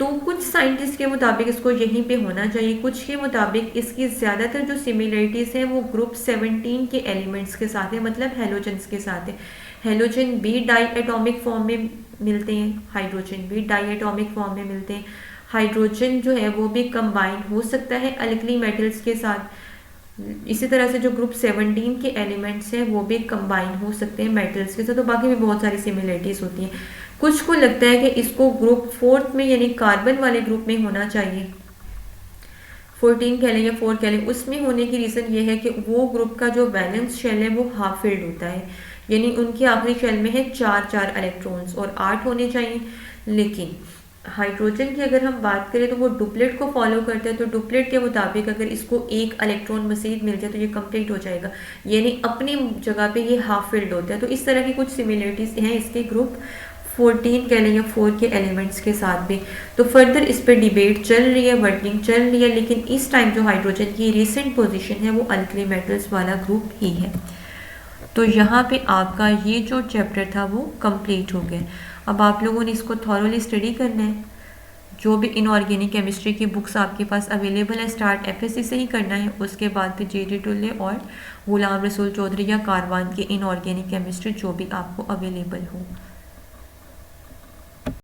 तो कुछ साइंटिस्ट के मुताबिक इसको यहीं पे होना चाहिए, कुछ के मुताबिक इसकी ज़्यादातर जो सिमिलरिटीज़ हैं वो ग्रुप 17 के एलिमेंट्स के साथ है, मतलब हेलोजन्स के साथ है। हेलोजन भी डाई एटॉमिक फॉर्म में मिलते हैं, हाइड्रोजन भी डाई एटॉमिक फॉर्म में मिलते हैं। हाइड्रोजन जो है वो भी कंबाइन हो सकता है अल्कली मेटल्स के साथ। इसी तरह से जो ग्रुप 17 के एलिमेंट्स हैं वो भी कंबाइन हो सकते हैं मेटल्स के साथ। तो बाकी भी बहुत सारी सिमिलरिटीज़ होती हैं। कुछ को लगता है कि इसको ग्रुप 4 में यानी कार्बन वाले ग्रुप में होना चाहिए, 14 कह लें या 4 कह लें। उसमें होने की रीज़न ये है कि वो ग्रुप का जो वैलेंस शेल है वो हाफ फिल्ड होता है, यानी उनके आखिरी शेल में है 4 इलेक्ट्रॉन्स और 8 होने चाहिए। लेकिन हाइड्रोजन की अगर हम बात करें तो वो डुप्लेट को फॉलो करते हैं। तो डुप्लेट के मुताबिक अगर इसको एक इलेक्ट्रॉन मज़ीद मिल जाए तो ये कंप्लीट हो जाएगा, यानी अपनी जगह पे ये हाफ फिल्ड होता है। तो इस तरह की कुछ सिमिलरिटीज़ हैं इसके ग्रुप 14 कह लें या 4 के एलिमेंट्स के साथ भी। तो फर्दर इस पर डिबेट चल रही है, वर्किंग चल रही है, लेकिन इस टाइम जो हाइड्रोजन की रिसेंट पोजीशन है वो अल्कली मेटल्स वाला ग्रुप ही है। तो यहाँ पे आपका ये जो चैप्टर था वो कंप्लीट हो गया। अब आप लोगों ने इसको थॉरोली स्टडी करना है। जो भी इनऑर्गेनिक केमिस्ट्री की बुक्स आपके पास अवेलेबल है, स्टार्ट एफएससी से ही करना है, उसके बाद फिर जेडी टुल्ले और गुलाम रसूल चौधरी या कारवान की इनऑर्गेनिक केमिस्ट्री जो भी आपको अवेलेबल हो।